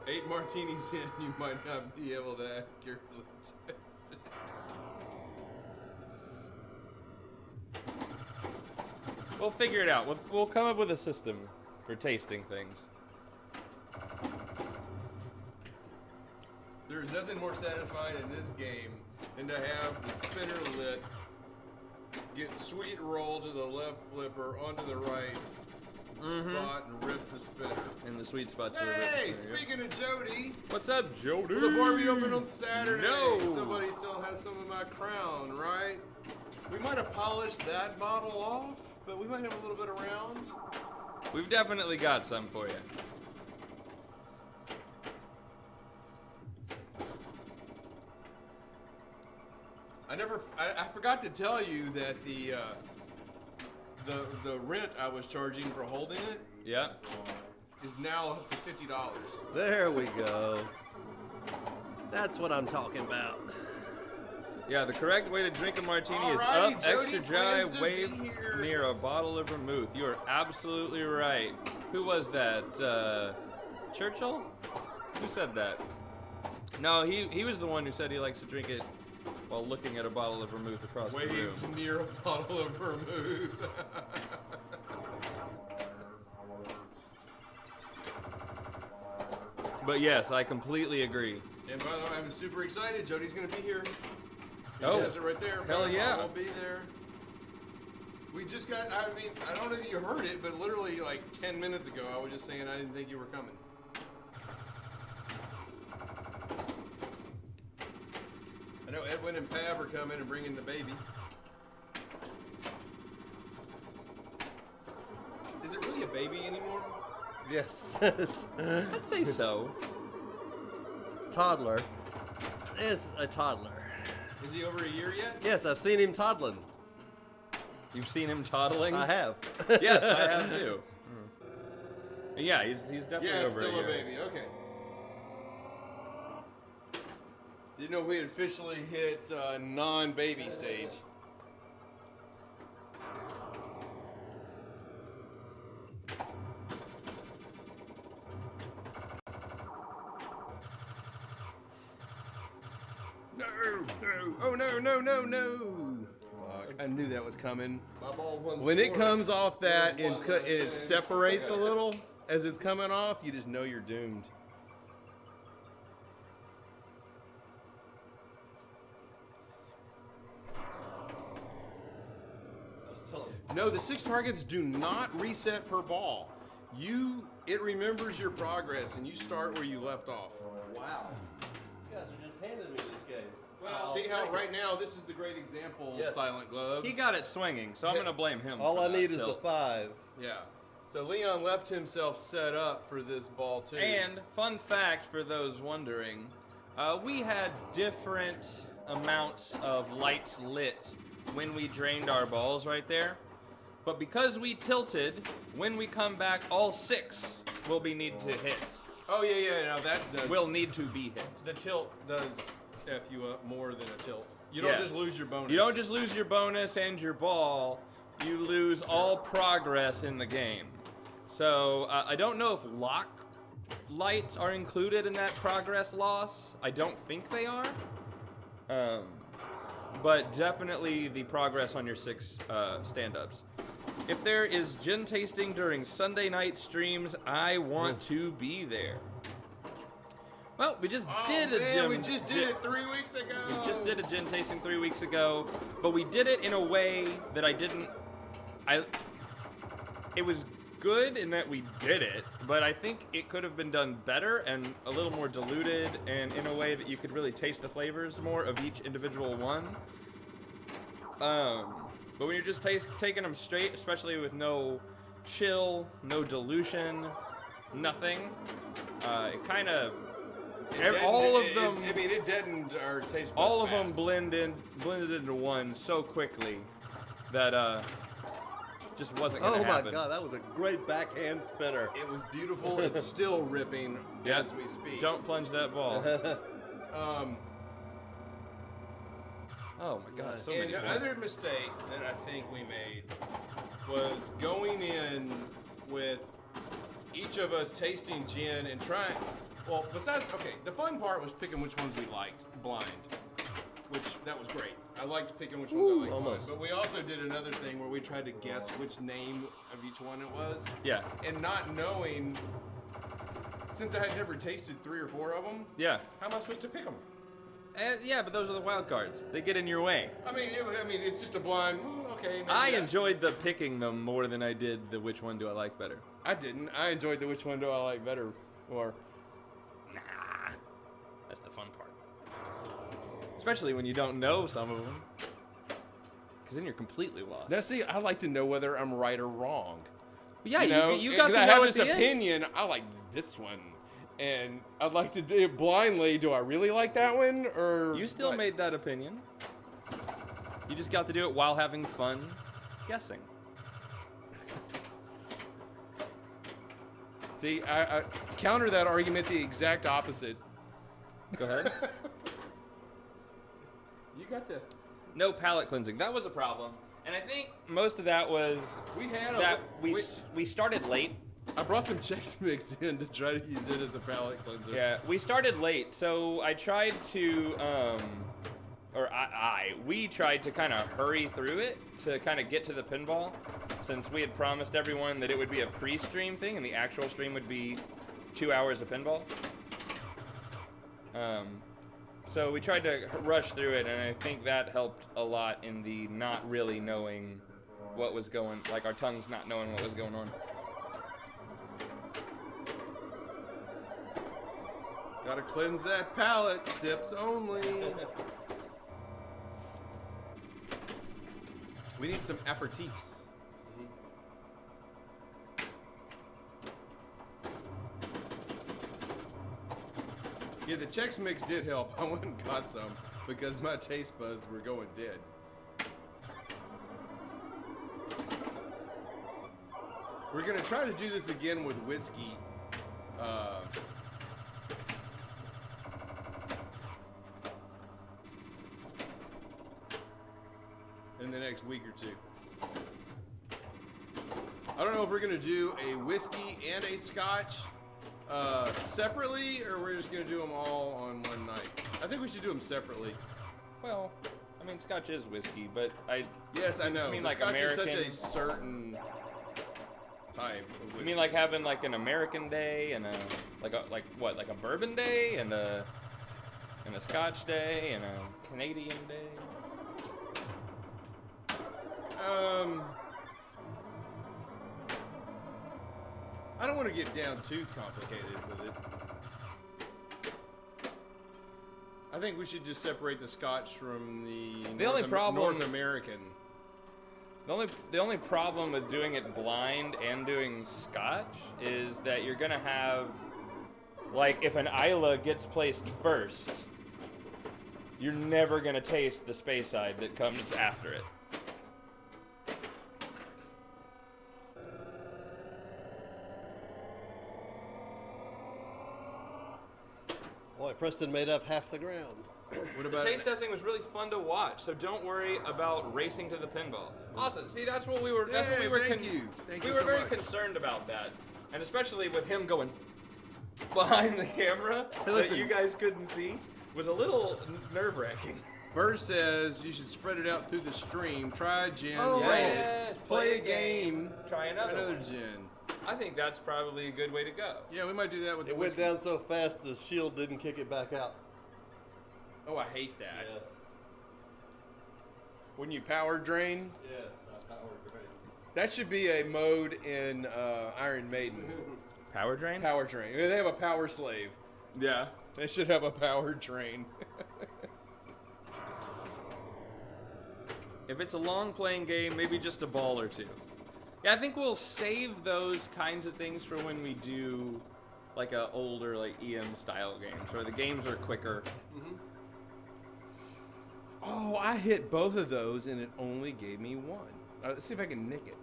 8 martinis in, you might not be able to accurately taste it. We'll figure it out. We'll come up with a system for tasting things. There's nothing more satisfying in this game than to have the spinner lit, get sweet roll to the left flipper, onto the right spot, and rip the spinner. In the sweet spot to Hey, the rip. speaking of Jody, What's up, Jody? will the bar be open on Saturday? No. Somebody still has some of my crown, right? We might have polished that bottle off, but we might have a little bit around. We've definitely got some for you. I forgot to tell you that the rent I was charging for holding it Yeah. is now up to $50. There we go. That's what I'm talking about. Yeah, the correct way to drink a martini is Alrighty, up, Jody extra dry, plans to wave be here. near a bottle of vermouth. You are absolutely right. Who was that? Churchill? Who said that? No, he was the one who said he likes to drink it while looking at a bottle of vermouth across the room. Wave near a bottle of vermouth. But yes, I completely agree. And by the way, I'm super excited. Jody's gonna be here. He Oh, has it right there. hell Boom, yeah. I'll be there. We just got, I mean, I don't know if you heard it, but literally like 10 minutes ago, I was just saying I didn't think you were coming. I know Edwin and Pav are coming and bringing the baby. Is it really a baby anymore? Yes. I'd say so. Toddler is a toddler. Is he over a year yet? Yes, I've seen him toddling. You've seen him toddling? I have. Yes, I have too. Yeah, he's definitely Yeah, over still a year. baby. Okay. Didn't know we had officially hit non-baby stage. No, no, oh no, no, no, no. Fuck, I knew that was coming. My ball runs When it forward. comes off that and it separates a little as it's coming off, you just know you're doomed. No, the 6 targets do not reset per ball. It remembers your progress and you start where you left off. Wow. You guys are just handing me this game. Well, see how right now this is the great example, Yes. Silent Gloves. He got it swinging, so I'm going to blame him. All for I that need is the tilt. 5. Yeah. So Leon left himself set up for this ball too. And fun fact for those wondering, we had different amounts of lights lit when we drained our balls right there. But because we tilted, when we come back, all 6 will be need to hit. Oh yeah, no, that does. Will need to be hit. The tilt does F you up more than a tilt. You don't Yeah. just lose your bonus. You don't just lose your bonus and your ball, you lose all progress in the game. So I don't know if lock lights are included in that progress loss. I don't think they are. But definitely the progress on your 6 stand-ups. If there is gin tasting during Sunday night streams, I want to be there. Well, we just did a gin. We just did it 3 weeks ago. We just did a gin tasting 3 weeks ago, but we did it in a way that it was good in that we did it, but I think it could have been done better and a little more diluted and in a way that you could really taste the flavors more of each individual one. But when you're just taking them straight, especially with no chill, no dilution, nothing, it kind of... all of them... it deadened our taste buds all of them fast. blended into one so quickly that just wasn't gonna Oh my happen. god, that was a great backhand spinner. It was beautiful. It's still ripping Yeah. as we speak. Don't plunge that ball. Oh my god, so And many the points. other mistake that I think we made was going in with each of us tasting gin and trying. Well, the fun part was picking which ones we liked blind, which that was great. I liked picking which ones I liked blind. almost. But we also did another thing where we tried to guess which name of each one it was. Yeah. And not knowing, since I had never tasted 3 or 4 of them, Yeah. how am I supposed to pick them? Yeah, but those are the wild cards. They get in your way. I mean, it's just a blind. Okay. Maybe I enjoyed the picking them more than I did the which one do I like better. I didn't. I enjoyed the which one do I like better more. Nah, that's the fun part. Especially when you don't know some of them. Because then you're completely lost. Now, see, I like to know whether I'm right or wrong. Yeah, you because got to I know have at this the end. opinion. I like this one, and I'd like to do it blindly. Do I really like that one, or You still what? made that opinion. You just got to do it while having fun guessing. See, I counter that argument the exact opposite. Go ahead. You got to. No palate cleansing. That was a problem. And I think most of that was We had that we started late. I brought some Chex Mix in to try to use it as a palate cleanser. Yeah, we started late, so I tried to, we tried to kind of hurry through it to kind of get to the pinball, since we had promised everyone that it would be a pre-stream thing and the actual stream would be 2 hours of pinball. So we tried to rush through it, and I think that helped a lot in the not really knowing what was going, like our tongues not knowing what was going on. Gotta cleanse that palate. Sips only. We need some aperitifs. Yeah, the Chex Mix did help. I went and got some because my taste buds were going dead. We're gonna try to do this again with whiskey. In the next week or two. I don't know if we're gonna do a whiskey and a scotch separately, or we're just gonna do them all on one night. I think we should do them separately. Well, I mean, scotch is whiskey, but Yes, I know. I mean, but like scotch is such American- a certain type of whiskey. you mean like having like an American day and a like a bourbon day and a Scotch day and a Canadian day? I don't want to get down too complicated with it. I think we should just separate the Scotch from the only problem- North American. The only problem with doing it blind and doing Scotch is that you're gonna have, like, if an Isla gets placed first, you're never gonna taste the Speyside that comes after it. Boy, Preston made up half the ground. What The about taste testing was really fun to watch, so don't worry about racing to the pinball. Also, see, that's what we were. That's what we were. Thank you. Thank we you were so very much. concerned about that, and especially with him going behind the camera that listen. you guys couldn't see was a little nerve-wracking. Burr says you should spread it out through the stream. Try a gin, Oh, rate yes, it, play a game, try another one. gin. I think that's probably a good way to go. Yeah, we might do that with the It went whiskey. down so fast the shield didn't kick it back out. Oh, I hate that. Yes. When you power drain, Yes, I powered right. that should be a mode in Iron Maiden. Power drain? Power drain. They have a power slave. Yeah. They should have a power drain. If it's a long playing game, maybe just a ball or two. Yeah, I think we'll save those kinds of things for when we do like a older like EM style games where the games are quicker. Oh, I hit both of those and it only gave me one. Let's see if I can nick it.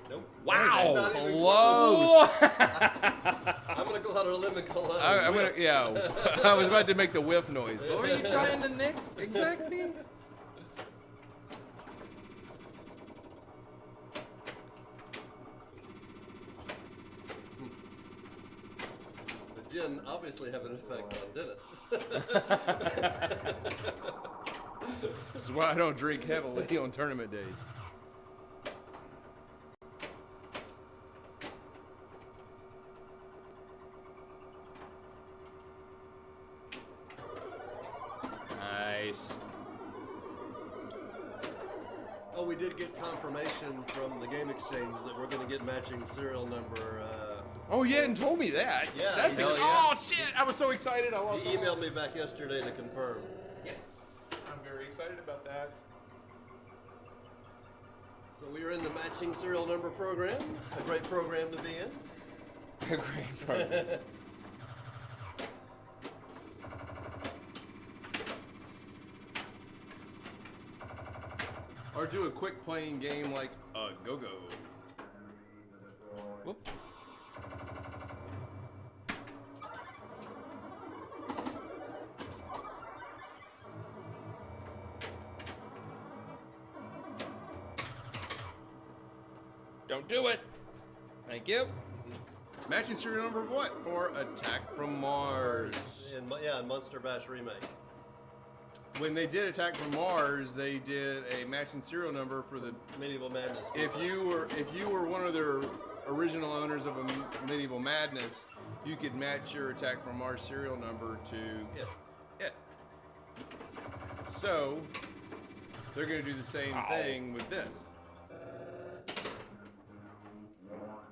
Nope. Wow! Not even Close. I'm gonna go out on a limb and call that. I'm gonna, yeah. I was about to make the whiff noise. What were you trying to nick exactly? The gin obviously have an effect on Dennis. This is why I don't drink heavily on tournament days. Nice. Oh, we did get confirmation from the Game Exchange that we're going to get matching serial number. Oh, you hadn't told me that. Yeah, That's hell yeah. Oh shit! I was so excited. I lost. He emailed me back yesterday to confirm. Yes, I'm very excited about that. So we are in the matching serial number program. A great program to be in. A great program. Or do a quick playing game like a go-go. Whoop. Don't do it. Thank you. Matching serial number of what? For Attack from Mars. In Monster Bash Remake. When they did Attack from Mars, they did a matching serial number for the. Medieval Madness. If you were one of their original owners of a Medieval Madness, you could match your Attack from Mars serial number to it. So they're going to do the same thing with this.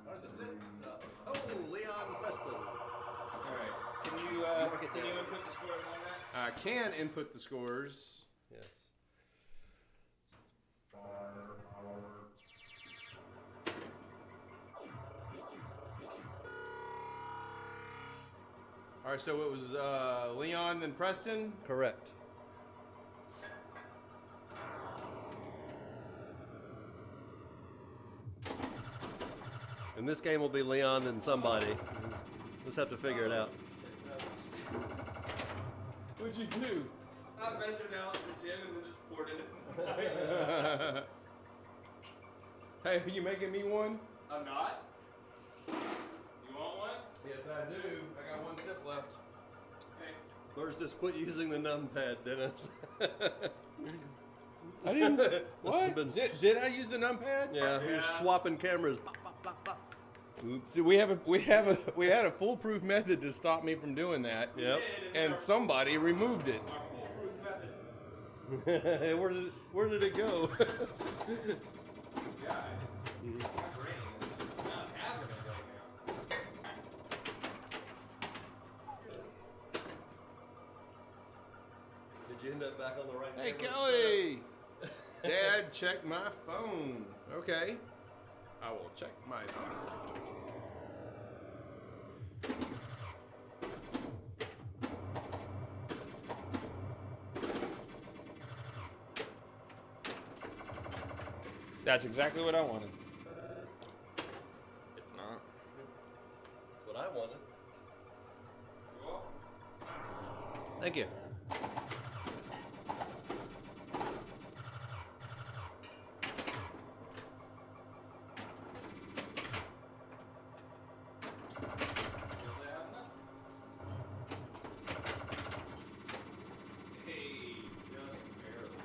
That's it. Oh, Leon Preston. All right. Can you input the scores on that? I can input the scores. Yes. All right, so it was Leon then Preston. Correct. And this game will be Leon and somebody. Let's have to figure it out. What'd you do? I measured out the gin and then just poured it in. Hey, are you making me one? I'm not. You want one? Yes, I do. I got one sip left. Okay. Where's this? Quit using the numpad, Dennis. I didn't. What? Been- Did I use the numpad? Yeah, you're Yeah. swapping cameras. Pop, pop, pop, pop. Oops. We had a foolproof method to stop me from doing that. Yep. And somebody removed it. Our foolproof method. Where did it go? Yeah, it's my brain is not having it right now. Did you end up back on the right Hey, camera? Kelly. Dad, check my phone. Okay. I will check my phone. That's exactly what I wanted. It's not. That's what I wanted. Well, Thank you. hey, just barely.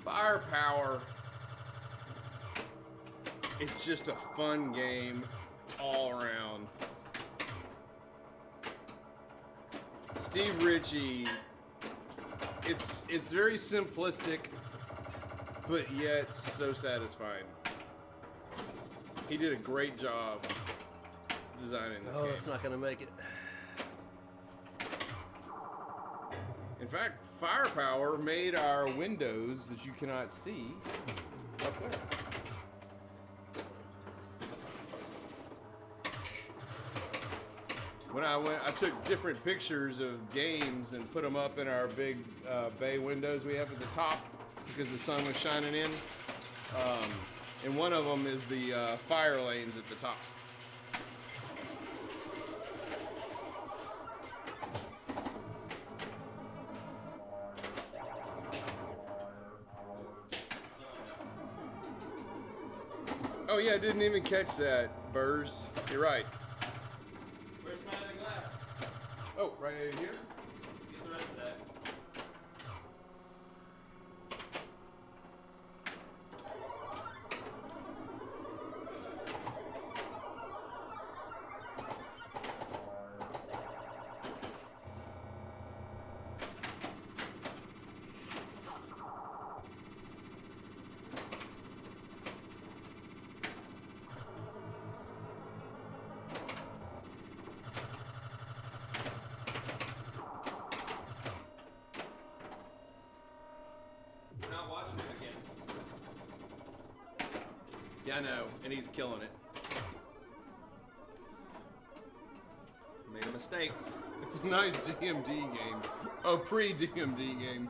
Firepower. It's just a fun game all around. Steve Ritchie, it's very simplistic, but yet so satisfying. He did a great job designing this Oh, game. it's not going to make it. In fact, Firepower made our windows that you cannot see up there. When I took different pictures of games and put them up in our big bay windows we have at the top because the sun was shining in. And one of them is the fire lanes at the top. Oh yeah, I didn't even catch that, Burrs. You're right. Where's my other glass? Oh, right over here. Get the rest of that. Yeah, I know, and he's killing it. Made a mistake. It's a nice DMD game. Oh, pre-DMD game.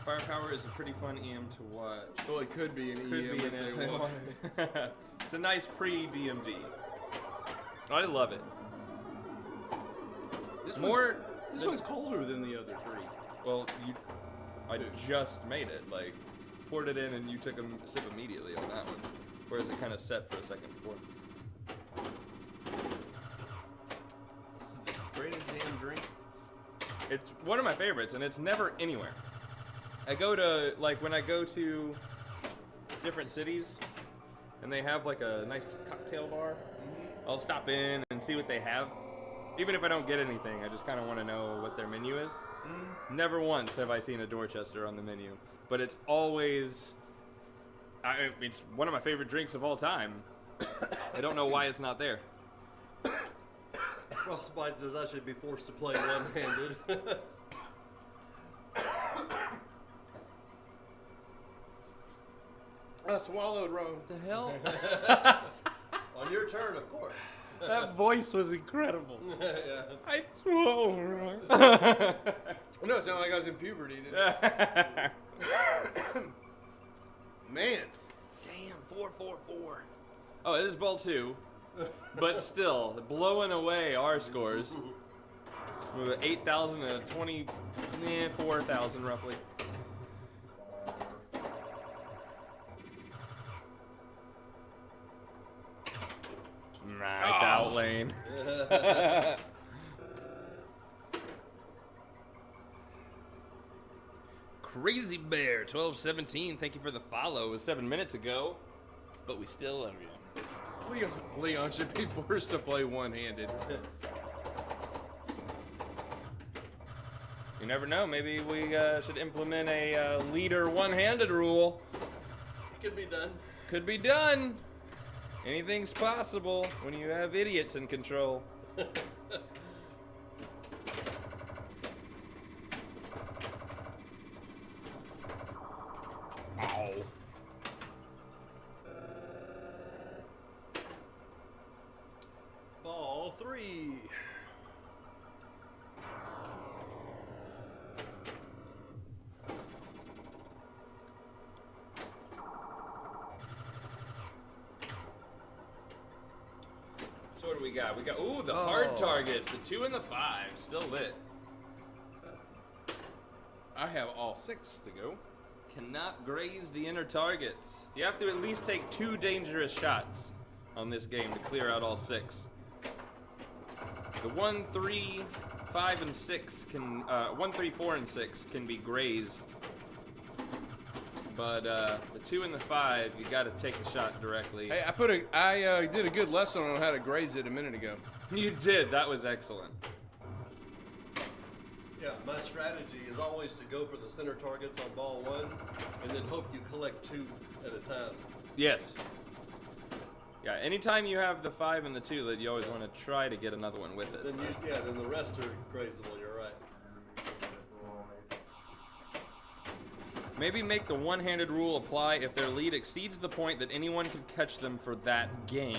Firepower is a pretty fun EM to watch. Well, it could be an EM Could be if an they EM. want. It's a nice pre-DMD. I love it. This This one's colder than the other three. Well, I Two. just made it. Like, poured it in and you took a sip immediately on that one. Whereas it kind of set for a second before. This is the greatest damn drink. It's one of my favorites, and it's never anywhere. I go to, like, when I go to different cities, and they have, like, a nice cocktail bar, I'll stop in and see what they have. Even if I don't get anything, I just kind of want to know what their menu is. Never once have I seen a Dorchester on the menu, but it's always... it's one of my favorite drinks of all time. I don't know why it's not there. Frostbite says I should be forced to play one-handed. I swallowed wrong. The hell? On your turn, of course. That voice was incredible. Yeah. I swore. No, it sounded like I was in puberty, didn't it? Man. Damn, 444. Oh, it is ball 2. But still, blowing away our scores. 8,000 to 24,000 roughly. Nice out lane. Crazy Bear 1217, thank you for the follow. It was 7 minutes ago, but we still love you. Leon should be forced to play one-handed. You never know, maybe we should implement a leader one-handed rule. It could be done. Could be done. Anything's possible when you have idiots in control. Ow. Ball 3. So what do we got? We got, ooh, the hard targets, the 2 and the 5, still lit. I have all 6 to go. Cannot graze the inner targets. You have to at least take 2 dangerous shots on this game to clear out all 6. The 1, 3, 5, and 6 can, 1, 3, 4, and 6 can be grazed. But the 2 and the 5, you got to take the shot directly. Hey, I did a good lesson on how to graze it a minute ago. You did. That was excellent. Yeah, my strategy is always to go for the center targets on ball 1 and then hope you collect 2 at a time. Yes. Yeah, anytime you have the 5 and the 2, that you always want to try to get another one with it. Then then the rest are grazable, you're right. Maybe make the one-handed rule apply if their lead exceeds the point that anyone could catch them for that game.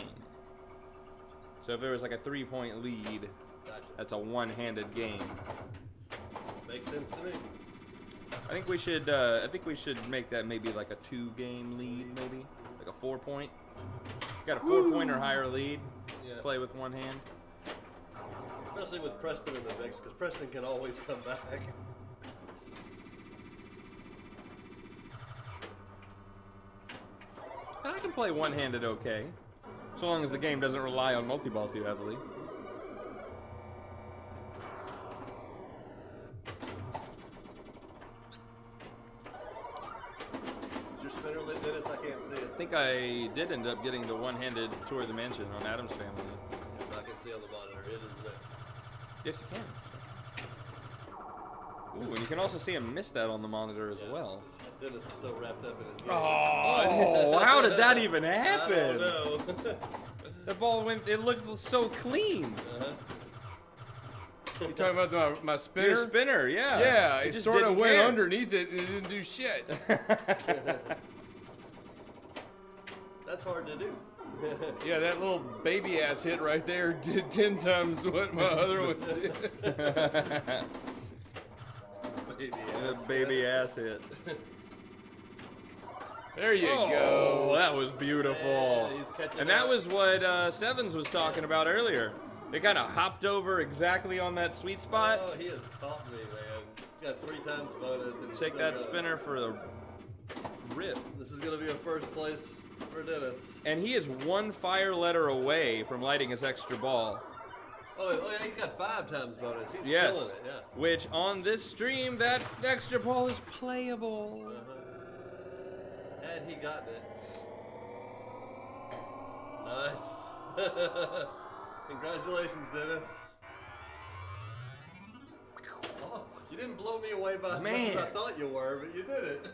So if there was like a 3-point lead, Gotcha. that's a one-handed game. Makes sense to me. I think we should make that maybe like a 2-game lead, maybe like a 4-point. Got a 4-point or higher lead. Yeah. Play with one hand. Especially with Preston in the mix, because Preston can always come back. And I can play one-handed okay, so long as the game doesn't rely on multi-ball too heavily. Did your spinner lit, Dennis? I can't see it. I think I did end up getting the one-handed Tour of the Mansion on Adam's Family. I can see on the monitor. It is lit. Yes, you can. Ooh, and you can also see him miss that on the monitor as well. Dennis is so wrapped up in his game. Oh, how did that even I happen? don't know. The ball went, it looked so clean. You talking about my spinner? Your spinner, yeah. Yeah, It it just sort of didn't went care. underneath it and it didn't do shit. That's hard to do. Yeah, that little baby ass hit right there did 10 times what my other one did. Baby ass hit. There you Oh, go. that was beautiful. Yeah, he's catching And that up. was what Sevens was talking about earlier. It kind of hopped over exactly on that sweet spot. Oh, he has caught me, man. He's got 3 times bonus. And he's Take still that gonna- spinner for the rip. This is going to be a first place for Dennis. And he is 1 fire letter away from lighting his extra ball. Oh, yeah, he's got 5 times bonus. He's Yes. killing it, yeah. Which on this stream, that extra ball is playable. Had he gotten it. Nice. Congratulations, Dennis. Oh, you didn't blow me away by as much as I thought you were, but you did it.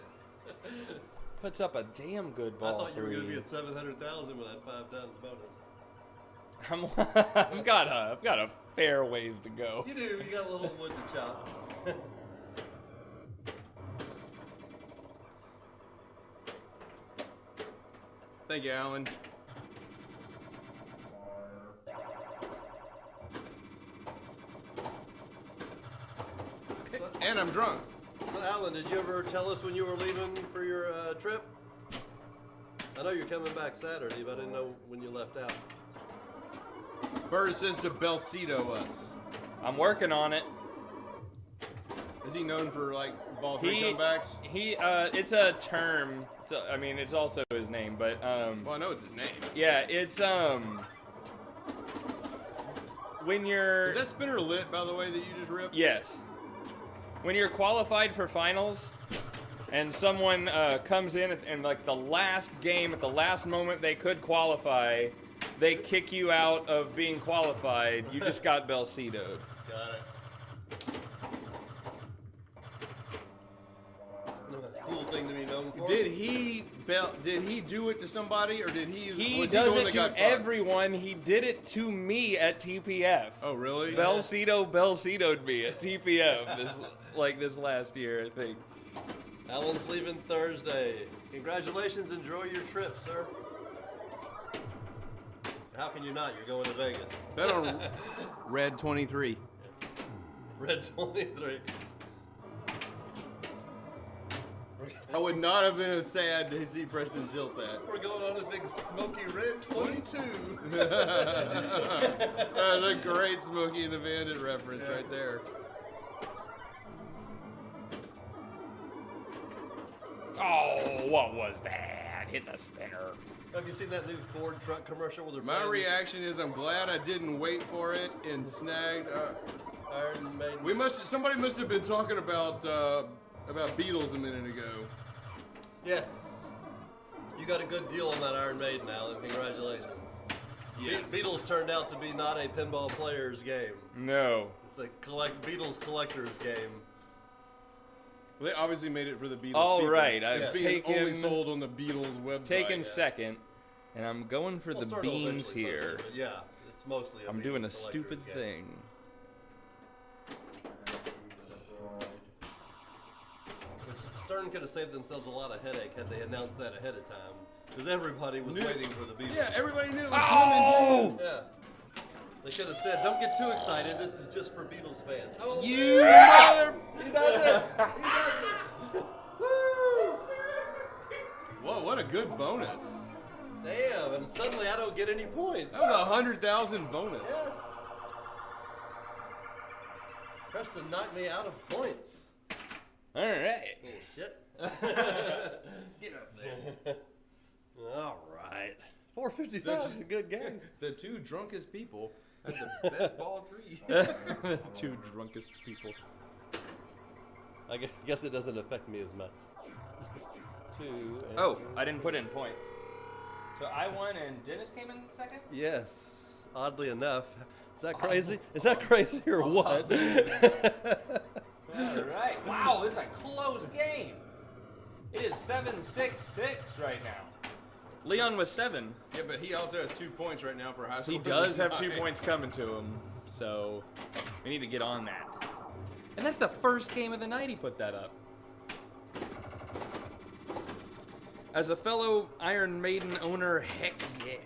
Puts up a damn good I ball thought you were for going to be you. at 700,000 with that 5 times bonus. I've got a fair ways to go. You do. You got a little wood to chop. Thank you, Alan. And I'm drunk. So, Alan, did you ever tell us when you were leaving for your trip? I know you're coming back Saturday, but I didn't know when you left out. Bird says to Belcito us. I'm working on it. Is he known for like ball 3 comebacks? It's a term. So, I mean, it's also his name, but Well, I know it's his name. yeah, it's when you're Is that spinner lit, by the way, that you just ripped? yes, when you're qualified for finals, and someone comes in and like the last game at the last moment they could qualify, they kick you out of being qualified. You just got Belcito'd. Got it. Cool thing to be known for. Did he do it to somebody, or did he? He was does the one it that to got caught? everyone. He did it to me at TPF. Oh, really? Belcito'd me at TPF this last year, I think. Alan's leaving Thursday. Congratulations. Enjoy your trip, sir. How can you not? You're going to Vegas. Bet on Red 23. Red 23. I would not have been as sad to see Preston tilt that. We're going on a big smoky red 22. That's a great Smokey and the Bandit reference right there. Oh, what was that? Hit the spinner. Have you seen that new Ford truck commercial where they're My playing reaction is I'm glad I didn't wait for it and snagged. Iron Maiden? Somebody must have been talking about Beatles a minute ago. Yes. You got a good deal on that Iron Maiden, Alan. Congratulations. Yes. Beatles turned out to be not a pinball player's game. No. It's a Beatles collector's game. Well, they obviously made it for the Beatles. All people. right, I've It's being only taken- sold on the Beatles website. Taken second, and I'm going for We'll the start to beans eventually post here. it, but yeah, it's mostly a I'm Beatles doing a collector's stupid game. thing. Which Stern could have saved themselves a lot of headache had they announced that ahead of time. Because everybody was waiting for the Beatles. Yeah, everybody knew it was Oh! Yeah. They could have said, don't get too excited, this is just for Beatles fans. Oh, You mother... he does it! He does it! Woo! coming. Whoa, what a good bonus. Damn, and suddenly I don't get any points. That was 100,000 bonus. Yes. Preston knocked me out of points. All right. Little shit. Get up there. All right. 455 is a good game. The 2 drunkest people had the best ball 3. Two drunkest people. I guess it doesn't affect me as much. 2 and Oh, I didn't put in points. So I won and Dennis came in second? Yes. Oddly enough. Is that crazy? Is that crazy or what? All right. Wow, this is a close game. It is 7-6-6 right now. Leon was 7. Yeah, but he also has 2 points right now for high school. He does have 2 points coming to him. So, We need to get on that. And that's the first game of the night he put that up. As a fellow Iron Maiden owner, heck yeah.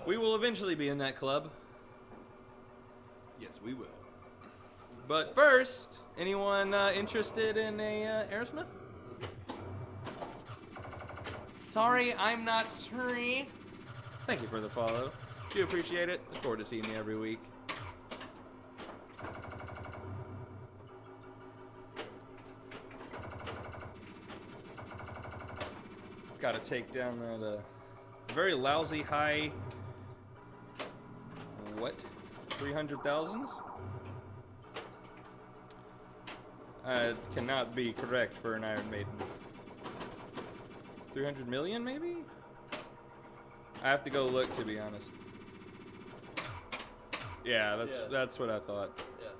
We will eventually be in that club. Yes, we will. But first, anyone interested in a Aerosmith? Sorry, I'm not sorry. Thank you for the follow. Do appreciate it. Look forward to seeing you every week. Gotta take down that very lousy high. What? 300,000s? Cannot be correct for an Iron Maiden. 300 million, maybe? I have to go look, to be honest. Yeah, that's what I thought. Yeah.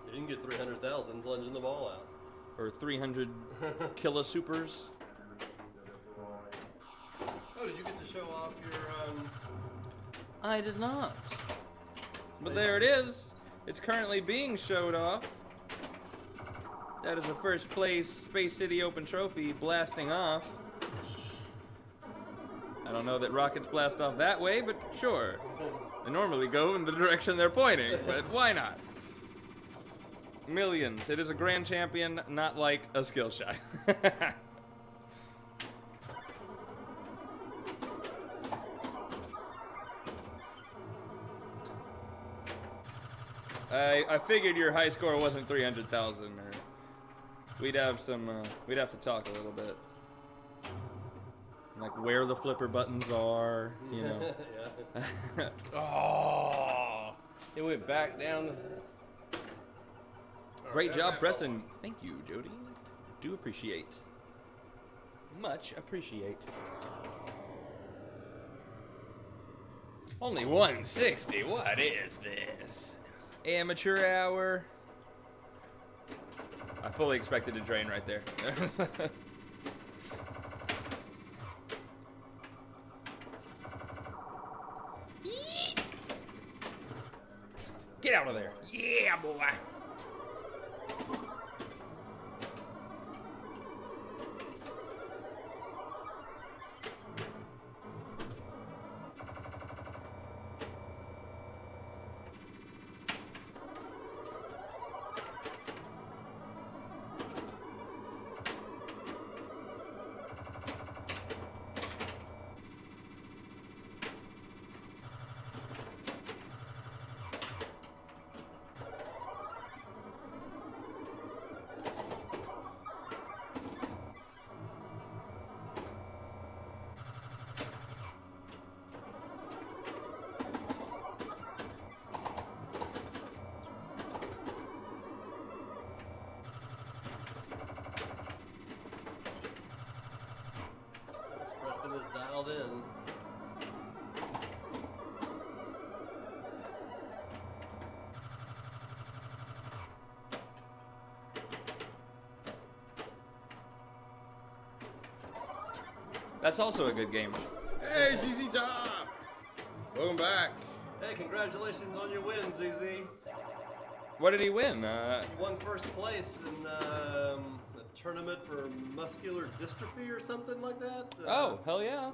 You can get 300,000 plunging the ball out. Or 300 kilosupers. Oh, did you get to show off your, I did not. But there it is. It's currently being showed off. That is a first place Space City Open Trophy blasting off. I don't know that rockets blast off that way, but sure. They normally go in the direction they're pointing, but why not? Millions. It is a grand champion, not like a skill shot. I figured your high score wasn't 300,000, or we'd have some. We'd have to talk a little bit, like where the flipper buttons are, you know. yeah. Oh, it went back down the. Great job, Preston. Thank you, Jody. Do appreciate. Much appreciate. Only 160. What is this? Amateur hour. I fully expected to drain right there. Get out of there. Yeah, boy. Preston is dialed in. That's also a good game. Hey, ZZ Top! Welcome back. Hey, congratulations on your win, ZZ. What did he win? You won first place in a tournament for muscular dystrophy or something like that. Oh, hell yeah.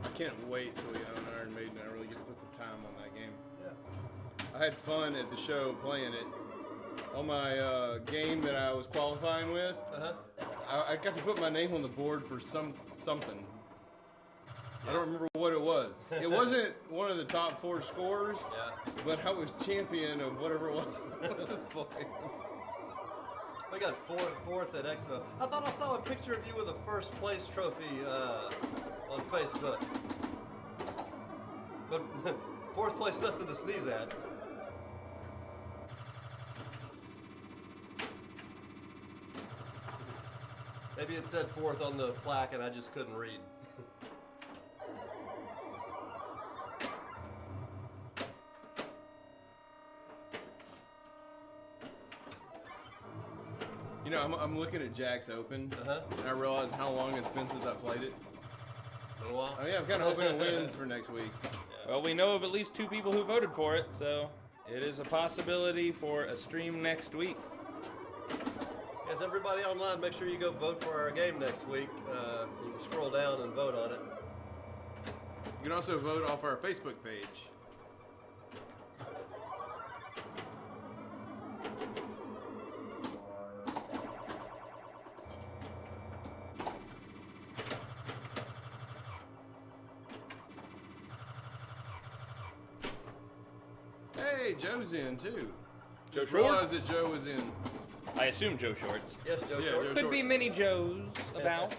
I can't wait till we own Iron Maiden. I really get to put some time on that game. Yeah. I had fun at the show playing it. On my game that I was qualifying with, I got to put my name on the board for something. I don't remember what it was. It wasn't one of the top 4 scores, but I was champion of whatever it was. We got fourth at Expo. I thought I saw a picture of you with a first place trophy on Facebook. But fourth place, nothing to sneeze at. Maybe it said fourth on the plaque and I just couldn't read. You know, I'm looking at Jack's Open, and I realize how long it's been since I played it. in a while. Oh yeah, I'm kind of hoping it wins for next week. Well, we know of at least 2 people who voted for it, so it is a possibility for a stream next week. Yes, everybody online, make sure you go vote for our game next week. You can scroll down and vote on it. You can also vote off our Facebook page. Hey, Joe's in too. Joe Just Short? realized that Joe was in. I assume Joe Shorts. Yes, Joe Yeah, Short. Joe Could be many Joes about.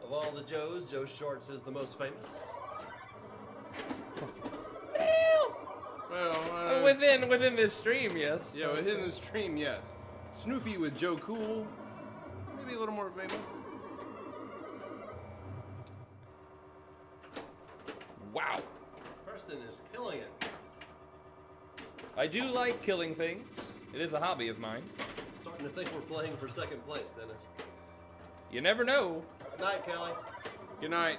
Of all the Joes, Joe Shorts is the most famous. Well, Within this stream, yes. yeah, within the stream, yes. Snoopy with Joe Cool, maybe a little more famous. Wow. Preston is killing it. I do like killing things. It is a hobby of mine. Starting to think we're playing for second place, Dennis. You never know. Good night, Kelly. Good night.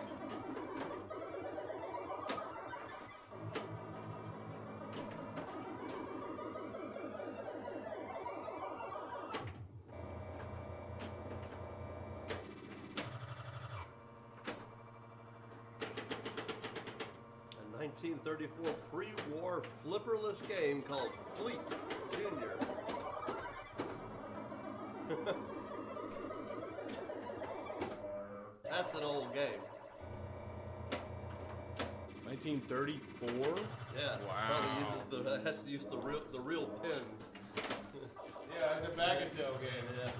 A 1934 pre-war flipperless game called Fleet Junior. That's an old game. 1934? Yeah. Wow. Probably has to use the real pins. Yeah, it's a bagatelle game. Yeah.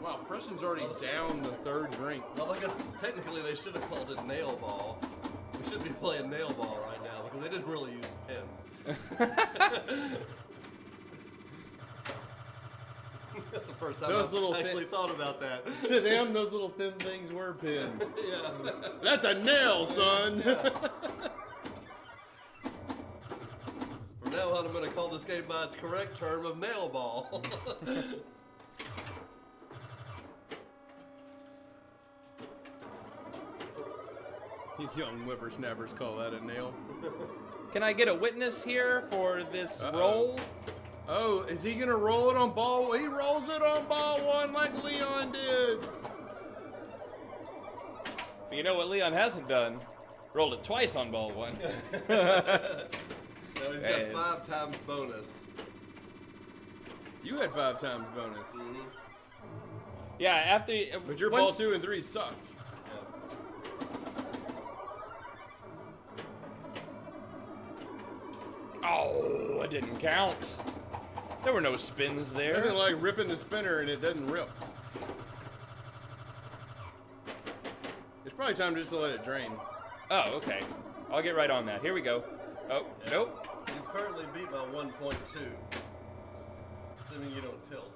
Wow, Preston's already down the third drink. Well, I guess technically they should have called it nail ball. We should be playing nail ball right now because they didn't really use pins. That's the first time Those I've little actually thought about that. To them, those little thin things were pins. Yeah. That's a nail, son. From now on, I'm going to call this game by its correct term of nail ball. You young whippersnappers call that a nail. Can I get a witness here for this Uh-oh. roll? Oh, is he gonna roll it on ball? He rolls it on ball one like Leon did. But you know what Leon hasn't done? Rolled it twice on ball 1. Now he's got 5 times bonus. You had 5 times bonus, Yeah, after. but your once- ball 2 and 3 sucked. Oh, it didn't count. There were no spins Nothing there. like ripping the spinner and it doesn't rip. It's probably time just to let it drain. Oh, okay. I'll get right on that. Here we go. Oh, nope. You've currently beat by 1.2. Assuming you don't tilt.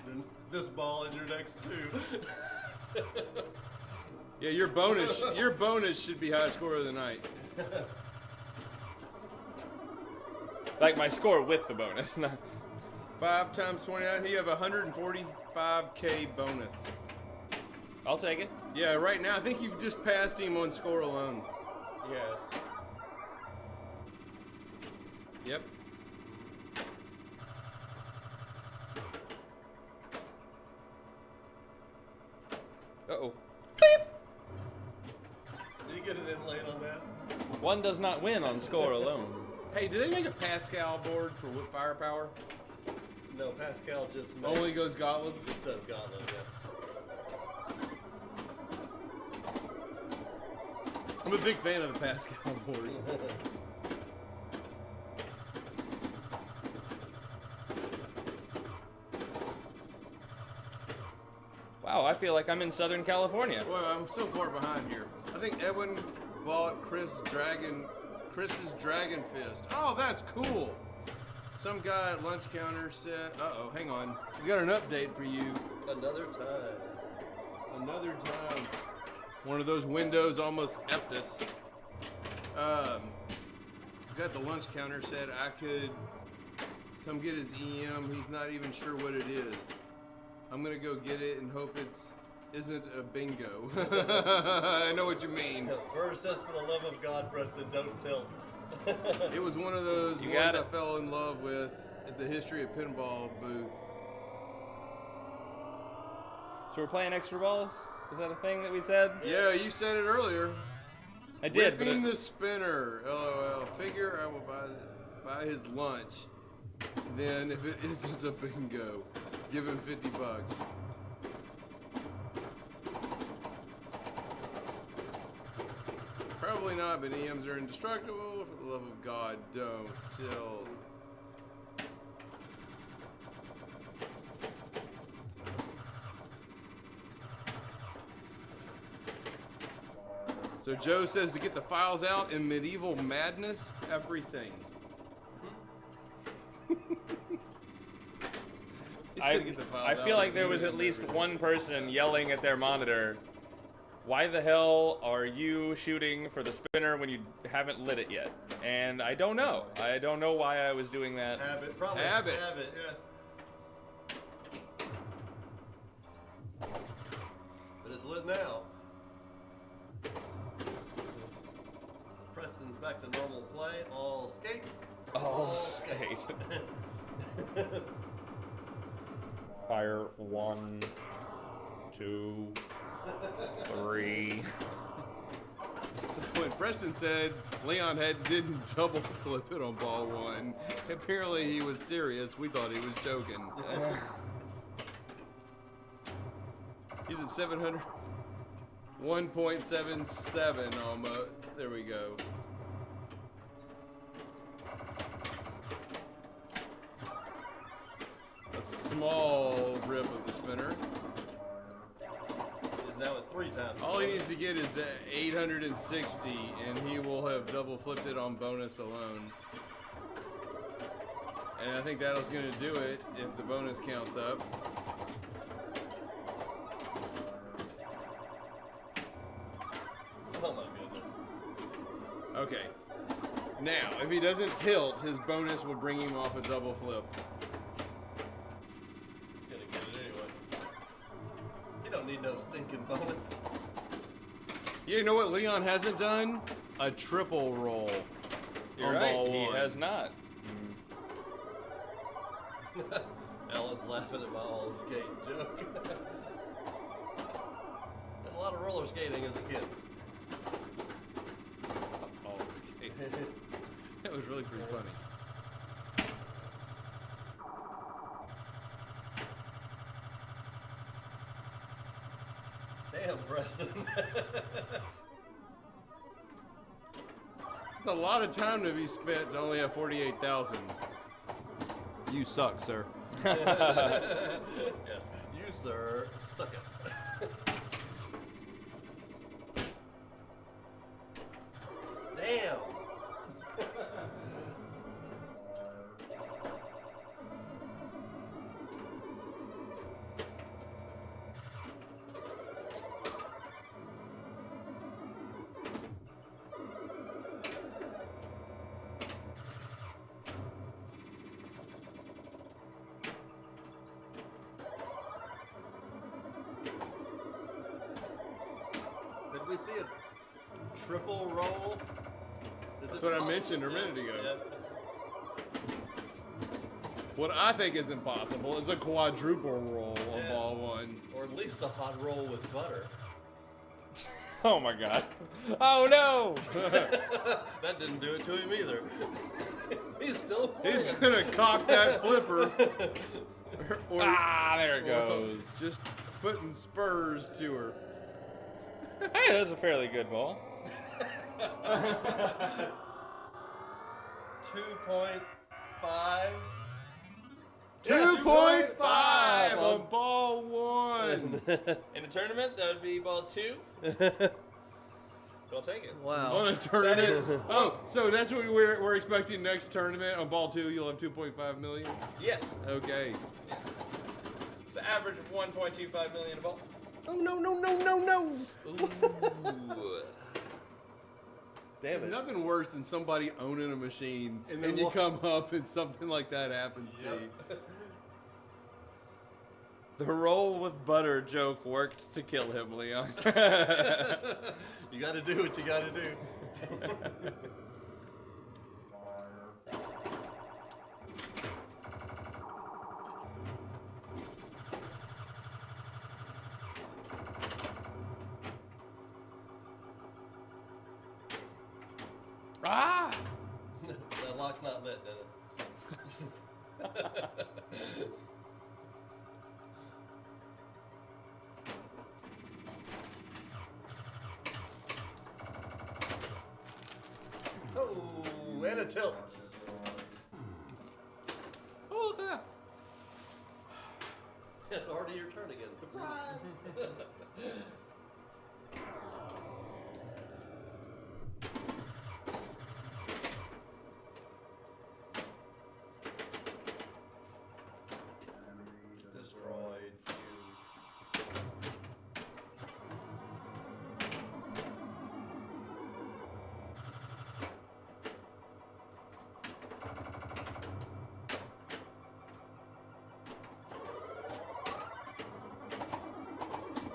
Then this ball and your next 2. Yeah, your bonus should be high score of the night. Like my score with the bonus. 5 times 29, you have 145k bonus. I'll take it. Yeah, right now I think you've just passed him on score alone. Yes. Yep. Uh-oh. Did you get it in late on that? One does not win on score alone. Hey, did they make a Pascal board for firepower? No, Pascal just makes, Only goes Gauntlet? just does Gauntlet, yeah. I'm a big fan of the Pascal board. Wow, I feel like I'm in Southern California. Well, I'm so far behind here. I think Edwin bought Chris's Dragon Fist. Oh, that's cool. Some guy at lunch counter said, uh-oh, hang on. We got an update for you. Another time. Another time. One of those windows almost effed us. Got the lunch counter said I could come get his EM. He's not even sure what it is. I'm gonna go get it and hope isn't a bingo. I know what you mean. First says, for the love of God, Preston, don't tilt. It was one of those You ones got I it. fell in love with at the History of Pinball booth. So we're playing extra balls? Is that a thing that we said? Yeah, you said it earlier. I did, but Riffing the spinner. LOL. Figure I will buy his lunch. Then, if it isn't a bingo, give him $50. Probably not, but EMs are indestructible. For the love of God, don't tilt. So Joe says to get the files out in Medieval Madness, everything. He's gonna get the files I out feel in like there was at everything. least one person yelling at their monitor, why the hell are you shooting for the spinner when you haven't lit it yet? And I don't know. I don't know why I was doing that. Habit, probably. Habit. Habit, yeah. But it's lit now. Preston's back to normal play. All skate. Oh, skate. Fire 1, 2, 3. So when Preston said Leon didn't double flip it on ball 1, apparently he was serious. We thought he was joking. He's at 700. 1.77 almost. There we go. A small rip of the spinner. He's now at 3 times. All he needs to get is 860, and he will have double flipped it on bonus alone. And I think that's going to do it if the bonus counts up. Oh my goodness. Okay. Now, if he doesn't tilt, his bonus will bring him off a double flip. Gonna get it anyway. You don't need no stinking bonus. You know what Leon hasn't done? A triple roll. You're on right, ball he 1. has not. Alan's laughing at my all skate joke. Did a lot of roller skating as a kid. Ball skate. That was really pretty funny. Damn, Preston. It's a lot of time to be spent to only have 48,000. You suck, sir. Yes, you, sir, suck it. Damn. Did we see a triple roll? That's what I mentioned a minute ago. Yeah. What I think is impossible is a quadruple roll on Yeah. ball 1. Or at least a hot roll with butter. Oh my god. Oh no! That didn't do it to him either. He's still playing. He's gonna cock that flipper. Or There it goes. just putting spurs to her. Hey, that's a fairly good ball. 2.5. 2.5 on ball 1. In a tournament, that would be ball 2. I'll take it. Wow. On a tournament. Oh, so that's what we're expecting next tournament. On ball 2, you'll have 2.5 million? Yes. Okay. It's an average of 1.25 million a ball. Oh, no, no, no, no, no. Ooh. Damn it. Nothing worse than somebody owning a machine And and, then you wa- come up and something like that happens to you. The roll with butter joke worked to kill him, Leon. You got to do what you got to do. Ah! That lock's not lit, Dennis. Oh, and it tilts. Oh, look at that. It's already your turn again. Surprise! Destroyed.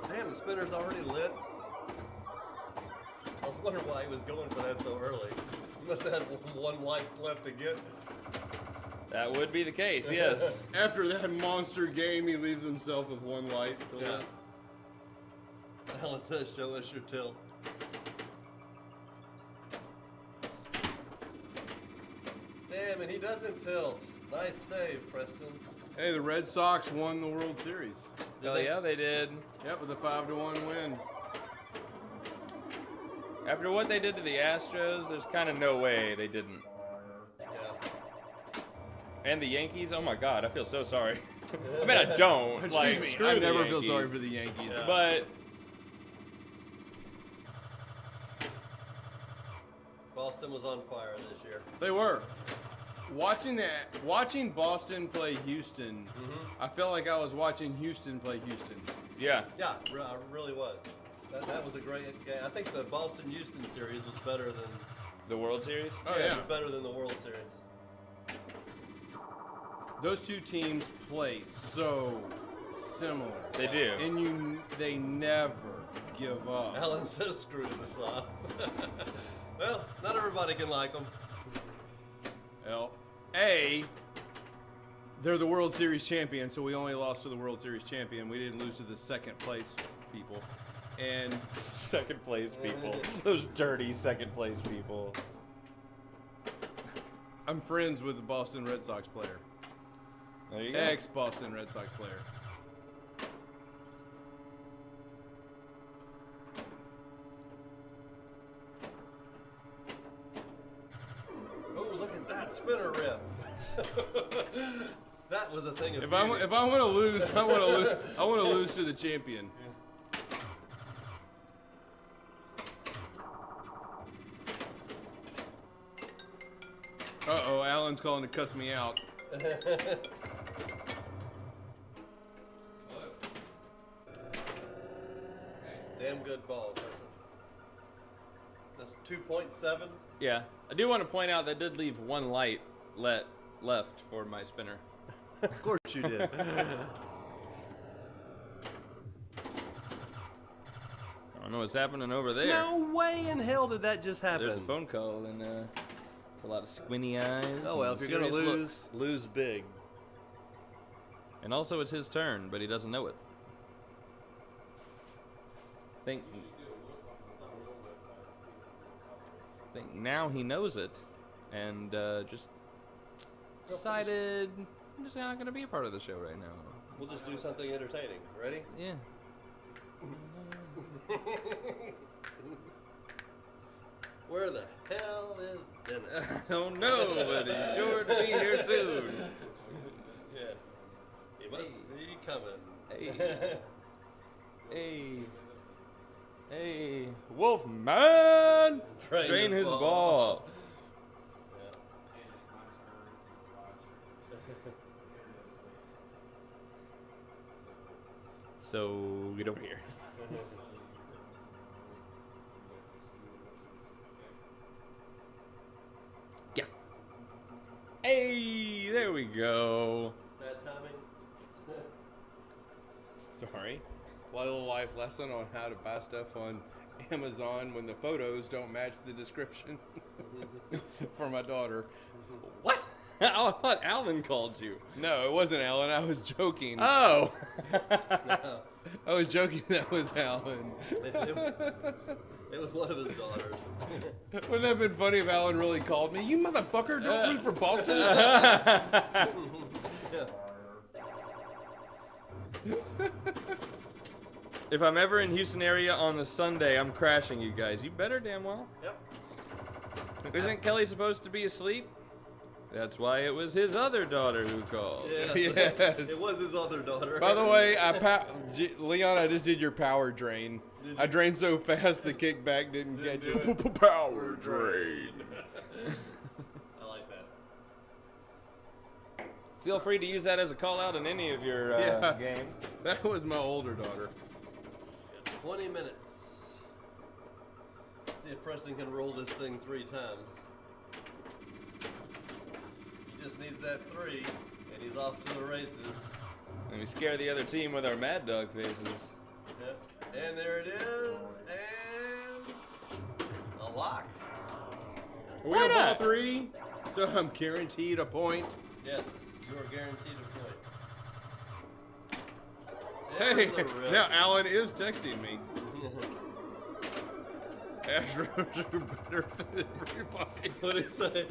Damn, the spinner's already lit. I was wondering why he was going for that so early. He must have had one light left to get. That would be the case, yes. After that monster game, he leaves himself with one light. to Yeah. lit. Alan says, show us your tilts. Damn, and he doesn't tilt. Nice save, Preston. Hey, the Red Sox won the World Series. Hell yeah, they did. Yep, with a 5-1 win. After what they did to the Astros, there's kind of no way they didn't. Yeah. And the Yankees, oh my God, I feel so sorry. I mean, I don't. Excuse like, me, screw I the never feel Yankees. sorry for the Yankees. Yeah. But Boston was on fire this year. They were. Watching Boston play Houston, I felt like I was watching Houston play Houston. yeah, Yeah, really was. That was a great game. I think the Boston-Houston series was better than. the World Series. Oh it yeah. was better than the World Series. Those two teams play so similar. They do. And they never give up. Alan says, "Screw the Sox." Well, not everybody can like them. Well, they're the World Series champion, so we only lost to the World Series champion. We didn't lose to the second place people. And Second place people. Those dirty second place people. I'm friends with the Boston Red Sox player. There you go. Ex-Boston Red Sox player. Oh, look at that spinner rip. That was a thing of If beauty. I want to lose, I want to lose to the champion. Uh-oh, Alan's calling to cuss me out. Damn good ball. That's 2.7. Yeah, I do want to point out that did leave one light left for my spinner. Of course you did. I don't know what's happening over there. No way in hell did that just happen. There's a phone call and a lot of squinty eyes. Oh well, and if you're gonna serious lose, looks. lose big. And also, it's his turn, but he doesn't know it. Think now he knows it, and just decided I'm just not gonna be a part of the show right now. We'll just do something entertaining. Ready? Yeah. Where the hell is Dennis? I don't know, but he's sure to be here soon. Yeah. He must be coming. Hey. Hey, Wolfman! Train his his ball. Yeah. So, get over here. There we go. Bad timing. Sorry. Little life lesson on how to buy stuff on Amazon when the photos don't match the description for my daughter. What? I thought Alan called you. No, it wasn't Alan. I was joking. Oh. I was joking. That was Alan. It was one of his daughters. Wouldn't that have been funny if Alan really called me? You motherfucker, don't root for Boston. Yeah. If I'm ever in Houston area on the Sunday, I'm crashing you guys. You better damn well. Yep. Isn't Kelly supposed to be asleep? That's why it was his other daughter who called. Yeah. Yes. It was his other daughter. By the way, Leon, I just did your power drain. I drained so fast the kickback didn't get you. Power drain. I like that. Feel free to use that as a call out in any of your games. That was my older daughter. 20 minutes. See if Preston can roll this thing 3 times. He just needs that 3, and he's off to the races. And we scare the other team with our Mad Dog faces. Yep. And there it is, and a lock. We Why have all not? 3, so I'm guaranteed a point. Yes, you are guaranteed a point. Hey, There's the rip. now Alan is texting me. Astros are better than everybody. What did he say?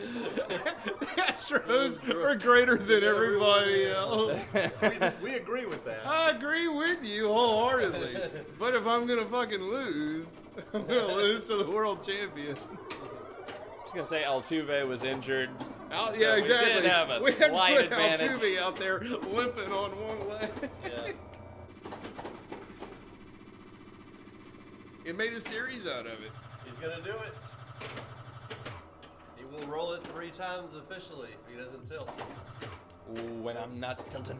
Astros are greater than everybody else. We agree with that. I agree with you wholeheartedly. But if I'm gonna fucking lose, I'm gonna lose to the world champion. I was gonna say Altuve was injured. Yeah, we exactly. did have a we had to slight put advantage. Altuve out there limping on one leg. Yeah. It made a series out of it. He's gonna do it. He will roll it 3 times officially if he doesn't tilt. When I'm not tilting.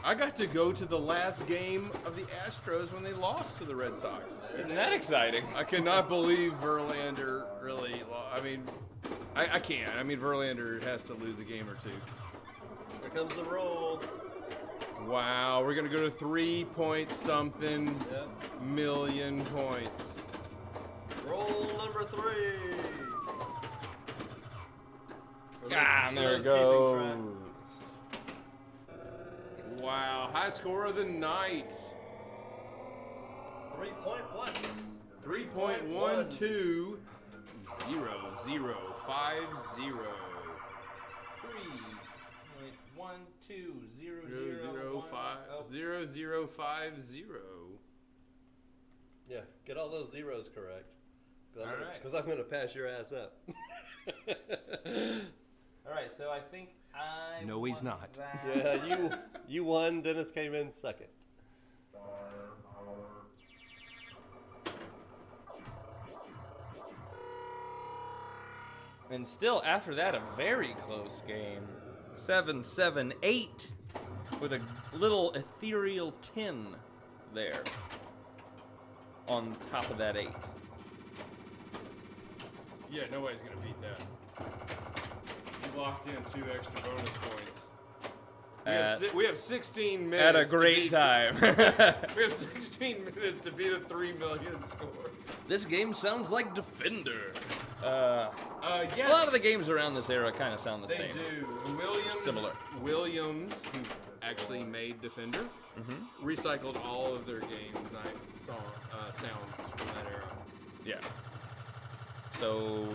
I got to go to the last game of the Astros when they lost to the Red Sox. Isn't that exciting? I cannot believe Verlander really I mean, I can't. I mean, Verlander has to lose a game or 2. Here comes the roll. Wow, we're going to go to 3 point something Yep. million points. Roll number 3. For Ah, there it those keeping goes. track. Wow, high score of the night. 3 point what? 3.120050. 0050. Yeah, get all those zeros correct. All right. Because I'm going to pass your ass up. All right, so I think I. No, he's won not. that. Yeah, you won. Dennis came in second. And still, after that, a very close game. 7-7-8 with a little ethereal 10 there on top of that 8. Yeah, nobody's gonna beat that. You locked in 2 extra bonus points. We have 16 minutes. At a to great beat- time. We have 16 minutes to beat a 3 million score. This game sounds like Defender. Yes. A lot of the games around this era kind of sound the They same. do. Williams. Similar. Williams, who actually made Defender, recycled all of their game night sounds from that era. Yeah. So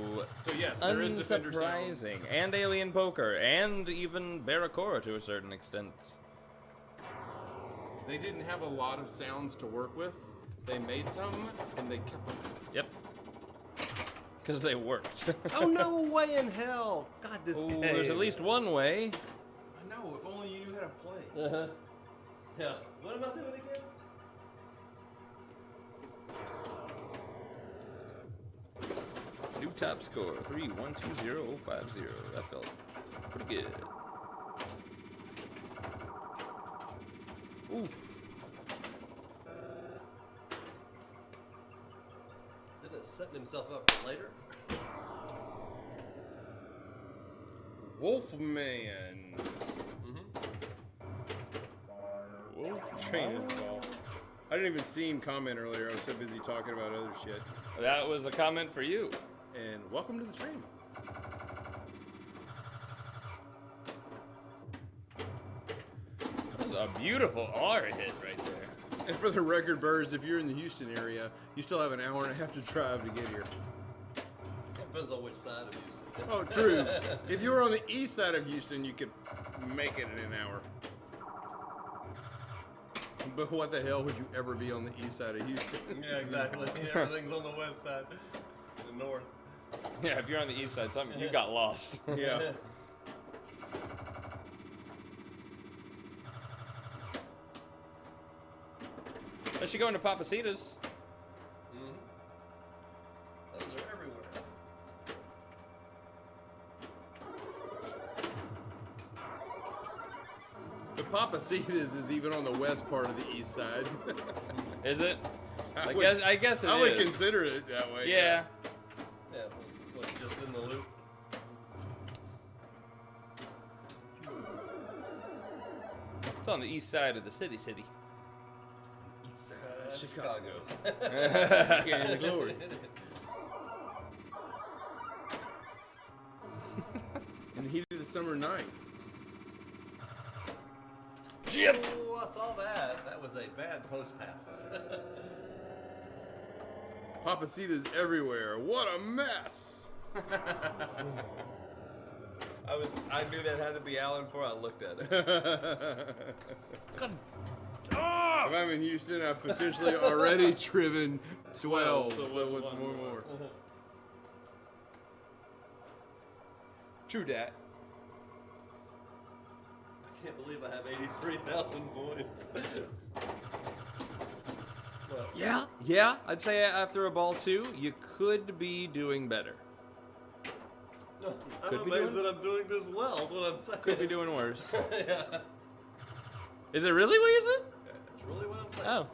So yes, there is Defender sounds. unsurprising. And Alien Poker, and even Barracuda to a certain extent. They didn't have a lot of sounds to work with. They made some, and they kept them. Yep. Because they worked. Oh, no way in hell. God, this Ooh, game. there's at least one way. I know, if only you knew how to play. Uh-huh. Yeah. What am I doing again? New top score, 3120050. That felt pretty good. Ooh. Dennis setting himself up for later. Wolfman. Train is a ball. I didn't even see him comment earlier. I was so busy talking about other shit. That was a comment for you. And welcome to the train. That was a beautiful R hit right there. And for the record, Burrs, if you're in the Houston area, you still have an hour and a half to drive to get here. Depends on which side of Houston. Oh, true. If you were on the east side of Houston, you could make it in an hour. But what the hell would you ever be on the east side of Houston? Yeah, exactly. Everything's on the west side, the north. Yeah, if you're on the east side, something you got lost. Yeah. Let's you go into Papacitas. Those are everywhere. The Papacitas is even on the west part of the east side. Is it? I would- guess it I would is. consider it that way. Yeah. Yeah, it's like just in the loop. It's on the east side of the city. East side, Chicago. Carry the glory. In the heat of the summer night. Chip. Oh, I saw that. That was a bad post pass. Papacitas everywhere. What a mess. I knew that had to be Allen before I looked at it. If I'm in Houston, I've potentially already driven 12. So what's what's one more? True dat. I can't believe I have 83,000 points. Well, Yeah, I'd say after a ball 2, you could be doing better. I'm Could be amazed doing- that I'm doing this well, is what I'm saying. Could be doing worse. Yeah. Is it really what you said? That's really what I'm saying. Oh.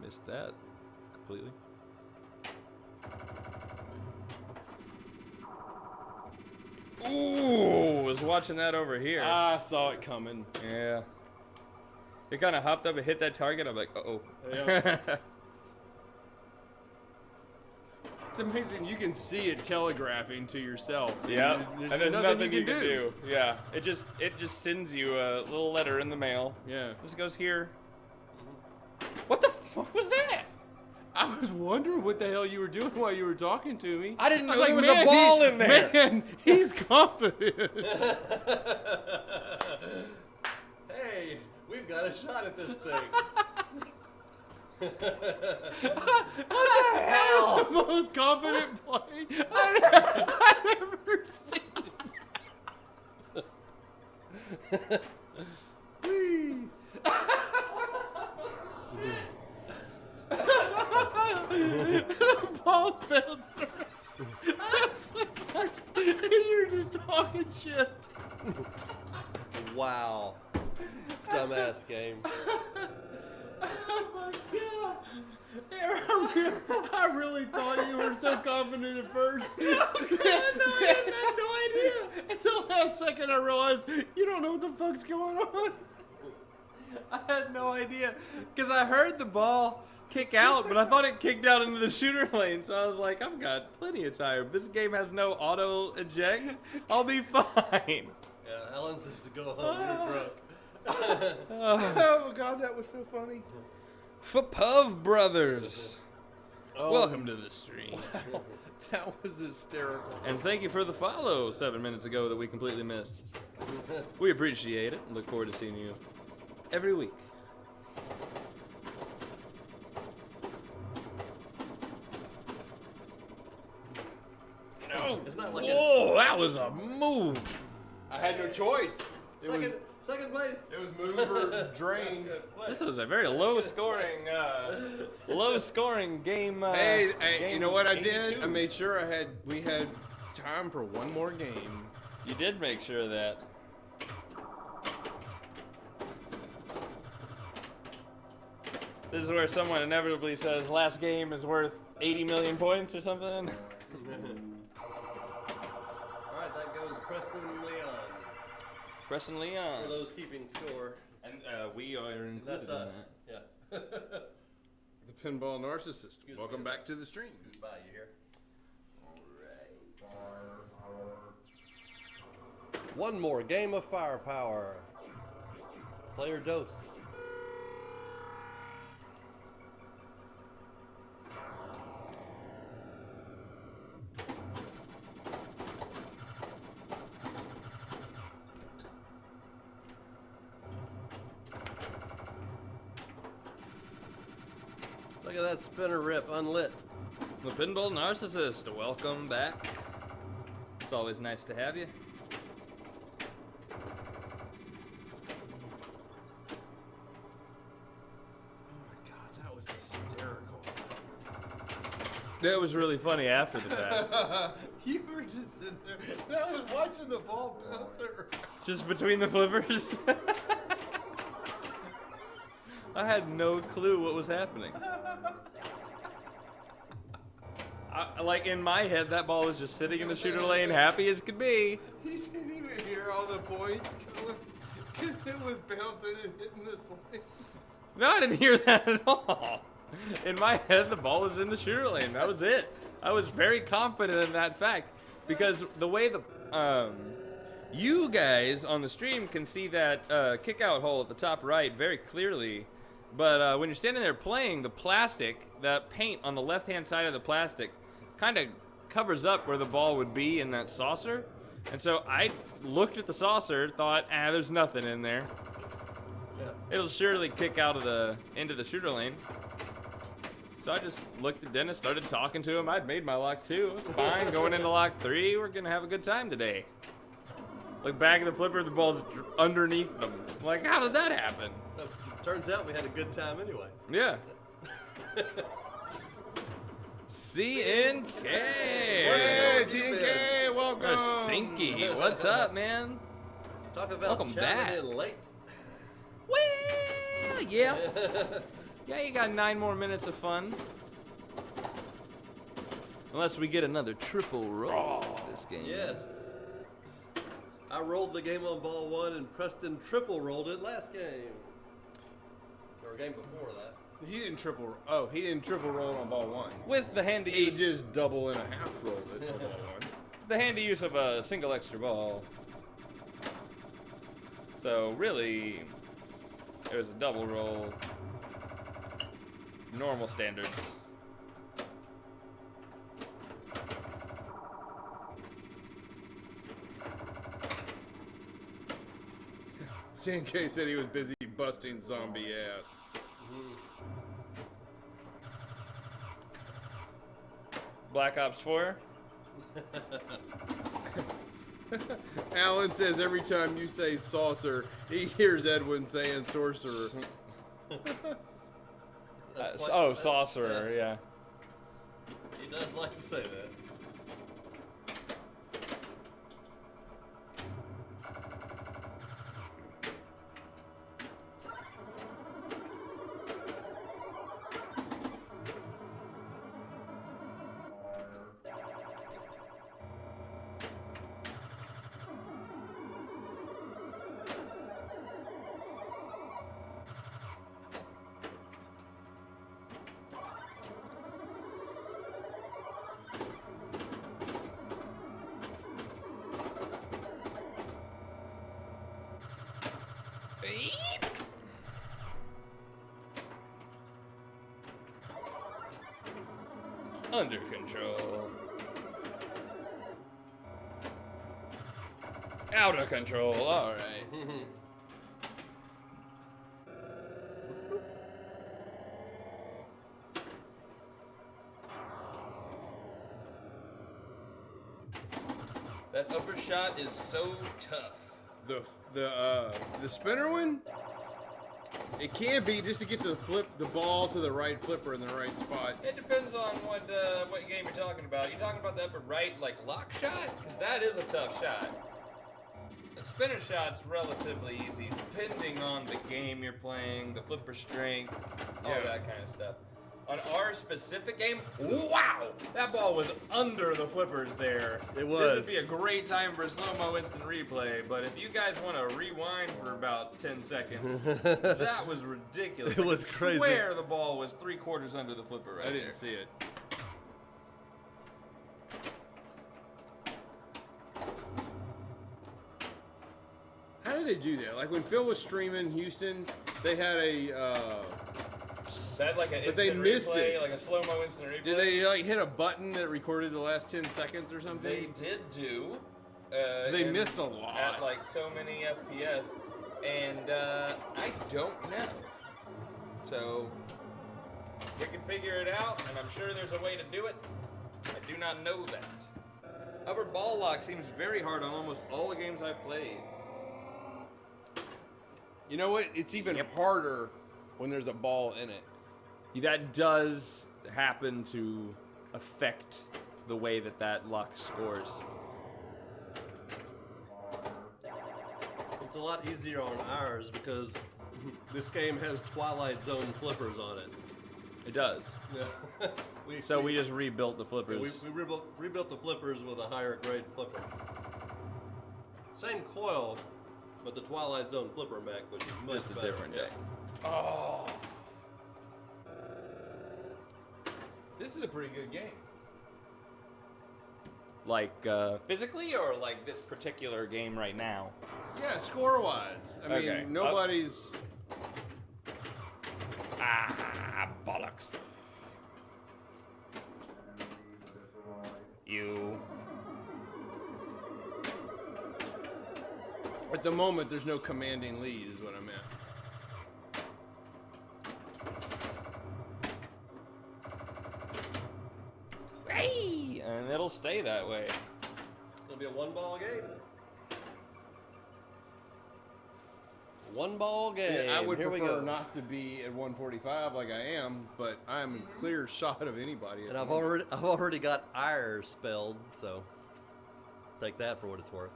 Missed that completely. Ooh, was watching that over here. I saw it coming. Yeah. It kind of hopped up and hit that target. I'm like, uh-oh. Yeah. It's amazing. You can see it telegraphing to yourself. Yeah, and there's nothing you can do. do. Yeah, it just sends you a little letter in the mail. Yeah. Just goes here. What the fuck was that? I was wondering what the hell you were doing while you were talking to me. I didn't know was there was "Man, a ball in there." Man, he's confident. Hey, we've got a shot at this thing. That was the most confident play I've ever seen. The ball bounced around. And you're just talking shit. Wow. Dumbass game. Oh my god. I really thought you were so confident at first. I had no idea. Until last second I realized you don't know what the fuck's going on. I had no idea because I heard the ball kick out, but I thought it kicked out into the shooter lane. So I was like, I've got plenty of time. This game has no auto eject. I'll be fine. Yeah, Alan says to go home. You're drunk. Oh my god, that was so funny. Fapov Brothers. Oh. Welcome to the stream. That was hysterical. And thank you for the follow 7 minutes ago that we completely missed. We appreciate it and look forward to seeing you every week. No! It's not like Whoa, that was a move. I had no choice. second place. It was move or drain. This was a very low scoring game. Hey, game you know what I 82. did? I made sure we had time for one more game. You did make sure of that. This is where someone inevitably says last game is worth 80 million points or something. Alright, that goes Preston Leon. Pressing Leon. For those keeping score. And we are included That's in us. that. Yeah. The Pinball Narcissist. Welcome back to the stream. Goodbye, you here. One more game of firepower. Player dose. Look at that spinner rip unlit. The Pinball Narcissist, welcome back. It's always nice to have you. That was hysterical. That was really funny after the fact. You were just sitting there, and I was watching the ball bounce around. Just between the flippers. I had no clue what was happening. Like in my head, that ball was just sitting in the shooter lane, happy as could be. You didn't even hear all the points going because it was bouncing and hitting the slates. No, I didn't hear that at all. In my head, the ball was in the shooter lane. That was it. I was very confident in that fact because the way you guys on the stream can see that kick out hole at the top right very clearly. But when you're standing there playing, the plastic, that paint on the left-hand side of the plastic kind of covers up where the ball would be in that saucer. And so I looked at the saucer, thought, there's nothing in there. Yeah. It'll surely kick out of into the shooter lane. So I just looked at Dennis, started talking to him. I'd made my lock 2. It was fine. Going into lock 3, we're going to have a good time today. Look back at the flipper, the ball's underneath them. I'm like, how did that happen? Turns out we had a good time anyway. Yeah. CNK. Hey, TNK, welcome. Sinky, what's up, man? Talk about Welcome chiming back. in late. Well, yeah. Yeah, you got 9 more minutes of fun. Unless we get another triple roll this game. Yes. I rolled the game on ball 1 and Preston triple rolled it last game. Or game before that. He didn't triple roll on ball 1. With the handy He use, just double and a half rolled it on ball 1. the handy use of a single extra ball. So really, it was a double roll. Normal standards. CNK said he was busy busting zombie ass. Black Ops 4. Alan says every time you say saucer, he hears Edwin saying sorcerer. Sorcerer, yeah. He does like to say that. Under control. Out of control, alright. That upper shot is so tough. The spinner one, it can be just to get to the ball to the right flipper in the right spot. It depends on what game you're talking about. You talking about the upper right, like lock shot? Because that is a tough shot. The spinner shot's relatively easy, depending on the game you're playing, the flipper strength, all Yeah. that kind of stuff. On our specific game, wow! That ball was under the flippers there. It was. This would be a great time for a slow-mo instant replay, but if you guys want to rewind for about 10 seconds, that was ridiculous. It was crazy. I swear the ball was 3/4 under the flipper right I there. didn't see it. How did they do that? Like when Phil was streaming Houston, they had a. They had like an But they instant missed replay, it. like a slow-mo instant replay. Did they like hit a button that recorded the last 10 seconds or something? They did do. They and missed a lot. At like so many FPS, and I don't know. So we can figure it out, and I'm sure there's a way to do it. I do not know that. Upper ball lock seems very hard on almost all the games I've played. You know what? It's even harder when there's a ball in it. That does happen to affect the way that lock scores. It's a lot easier on ours because this game has Twilight Zone flippers on it. It does. Yeah. So we just rebuilt the we flippers. rebuilt the flippers with a higher grade flipper. Same coil, but the Twilight Zone flipper mech, which is much Just a better. different day. Oh, This is a pretty good game. Like physically, or like this particular game right now. Yeah, score-wise. I mean, Okay. nobody's... Ah, bollocks. You. At the moment, there's no commanding lead, is what I meant. Hey! And it'll stay that way. It's gonna be a one-ball game. One-ball game. I would Here we prefer go. not to be at 145 like I am, but I'm in clear shot of anybody. And I've already got ire spelled, so take that for what it's worth.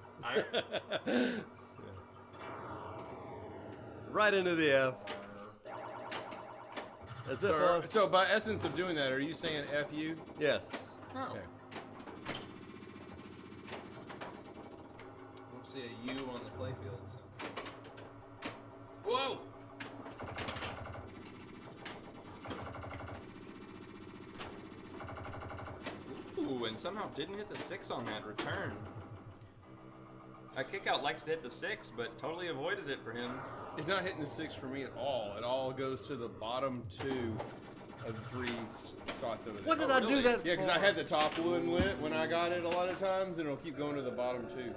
Right into the F. That's it, So, folks. so by essence of doing that, are you saying FU? Yes. Oh. Okay. don't see a U on the playfield. So. Whoa! Ooh, and somehow didn't hit the 6 on that return. Kick out likes to hit the 6, but totally avoided it for him. It's not hitting the 6 for me at all. It all goes to the bottom 2 of the 3 spots over there. What did I do that Yeah, because I for? had the top one lit when I got it a lot of times, and it'll keep going to the bottom 2.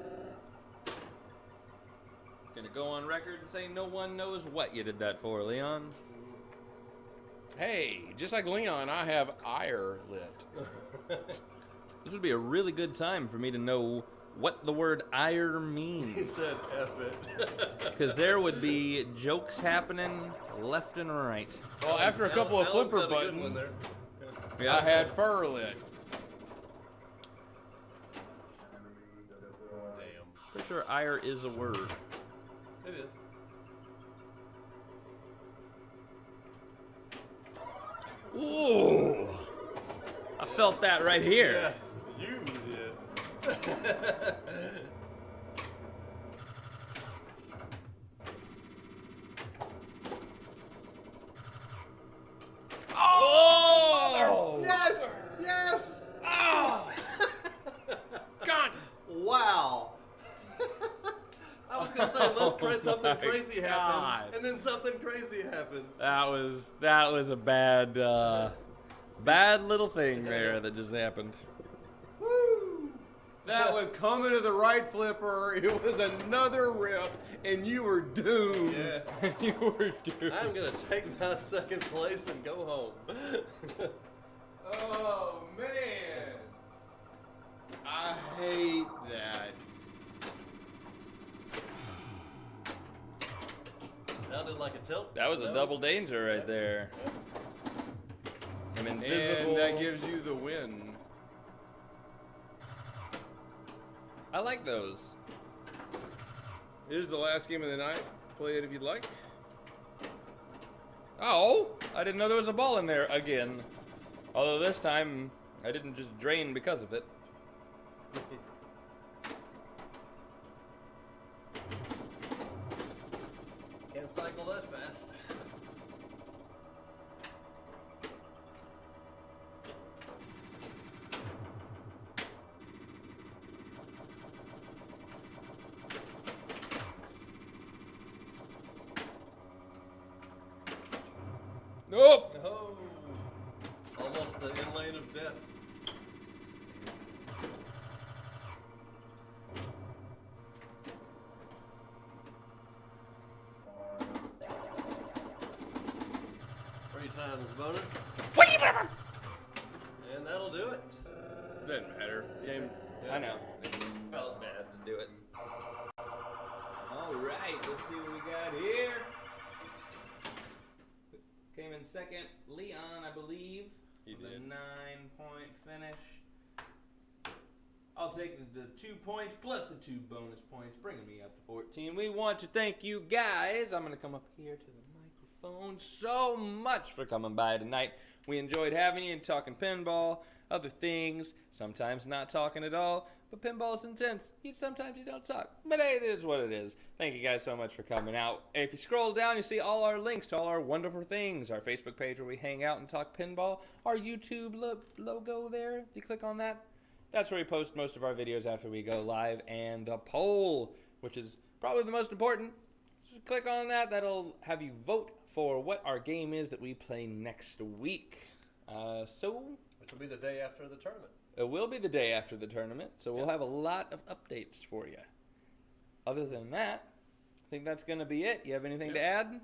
Gonna go on record and say no one knows what you did that for, Leon. Hey, just like Leon, I have ire lit. This would be a really good time for me to know what the word ire He means. said F it. Because there would be jokes happening left and right. Well, after a couple of Alan's flipper got a good one buttons, there. I had fur lit. Damn. Pretty sure ire is a word. It is. Ooh! I felt that right here. Yes, you did. Oh! Yes! Yes! Oh! God! Wow. I was gonna say something my crazy God. happens, and then something crazy happens. That was a bad bad little thing there that just happened. Woo! That was coming to the right flipper. It was another rip, and you were doomed. Yeah. You were doomed. I'm gonna take my second place and go home. Oh man, I hate that. Sounded like a tilt. That was a No? double danger right there. I'm invisible. And that gives you the win. I like those. It is the last game of the night. Play it if you'd like. Oh, I didn't know there was a ball in there again. Although this time, I didn't just drain because of it. Can't cycle that fast. Nope. Oh, almost the in lane of death. Three times bonus. And that'll do it. Doesn't matter. Game. I know. It felt bad to do it. All right, let's see what we got here. Came in second, Leon, I believe. He with did. a 9-point finish. I'll take the 2 points plus the 2 bonus points, bringing me up to 14. We want to thank you guys. I'm going to come up here to the microphone so much for coming by tonight. We enjoyed having you and talking pinball, other things, sometimes not talking at all, but pinball is intense. Sometimes you don't talk, but hey, it is what it is. Thank you guys so much for coming out. If you scroll down, you see all our links to all our wonderful things. Our Facebook page where we hang out and talk pinball. Our YouTube logo there, if you click on that, that's where we post most of our videos after we go live. And the poll, which is probably the most important. Just click on that. That'll have you vote for what our game is that we play next week. Which will be the day after the tournament. It will be the day after the tournament, so we'll have a lot of updates for you. Other than that, I think that's going to be it. You have anything to add?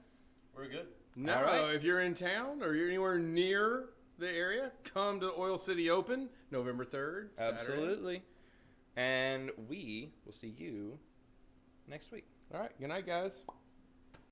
We're good. No, All right. if you're in town or you're anywhere near the area, come to Oil City Open, November 3rd. Saturday. Absolutely. And we will see you next week. All right. Good night, guys.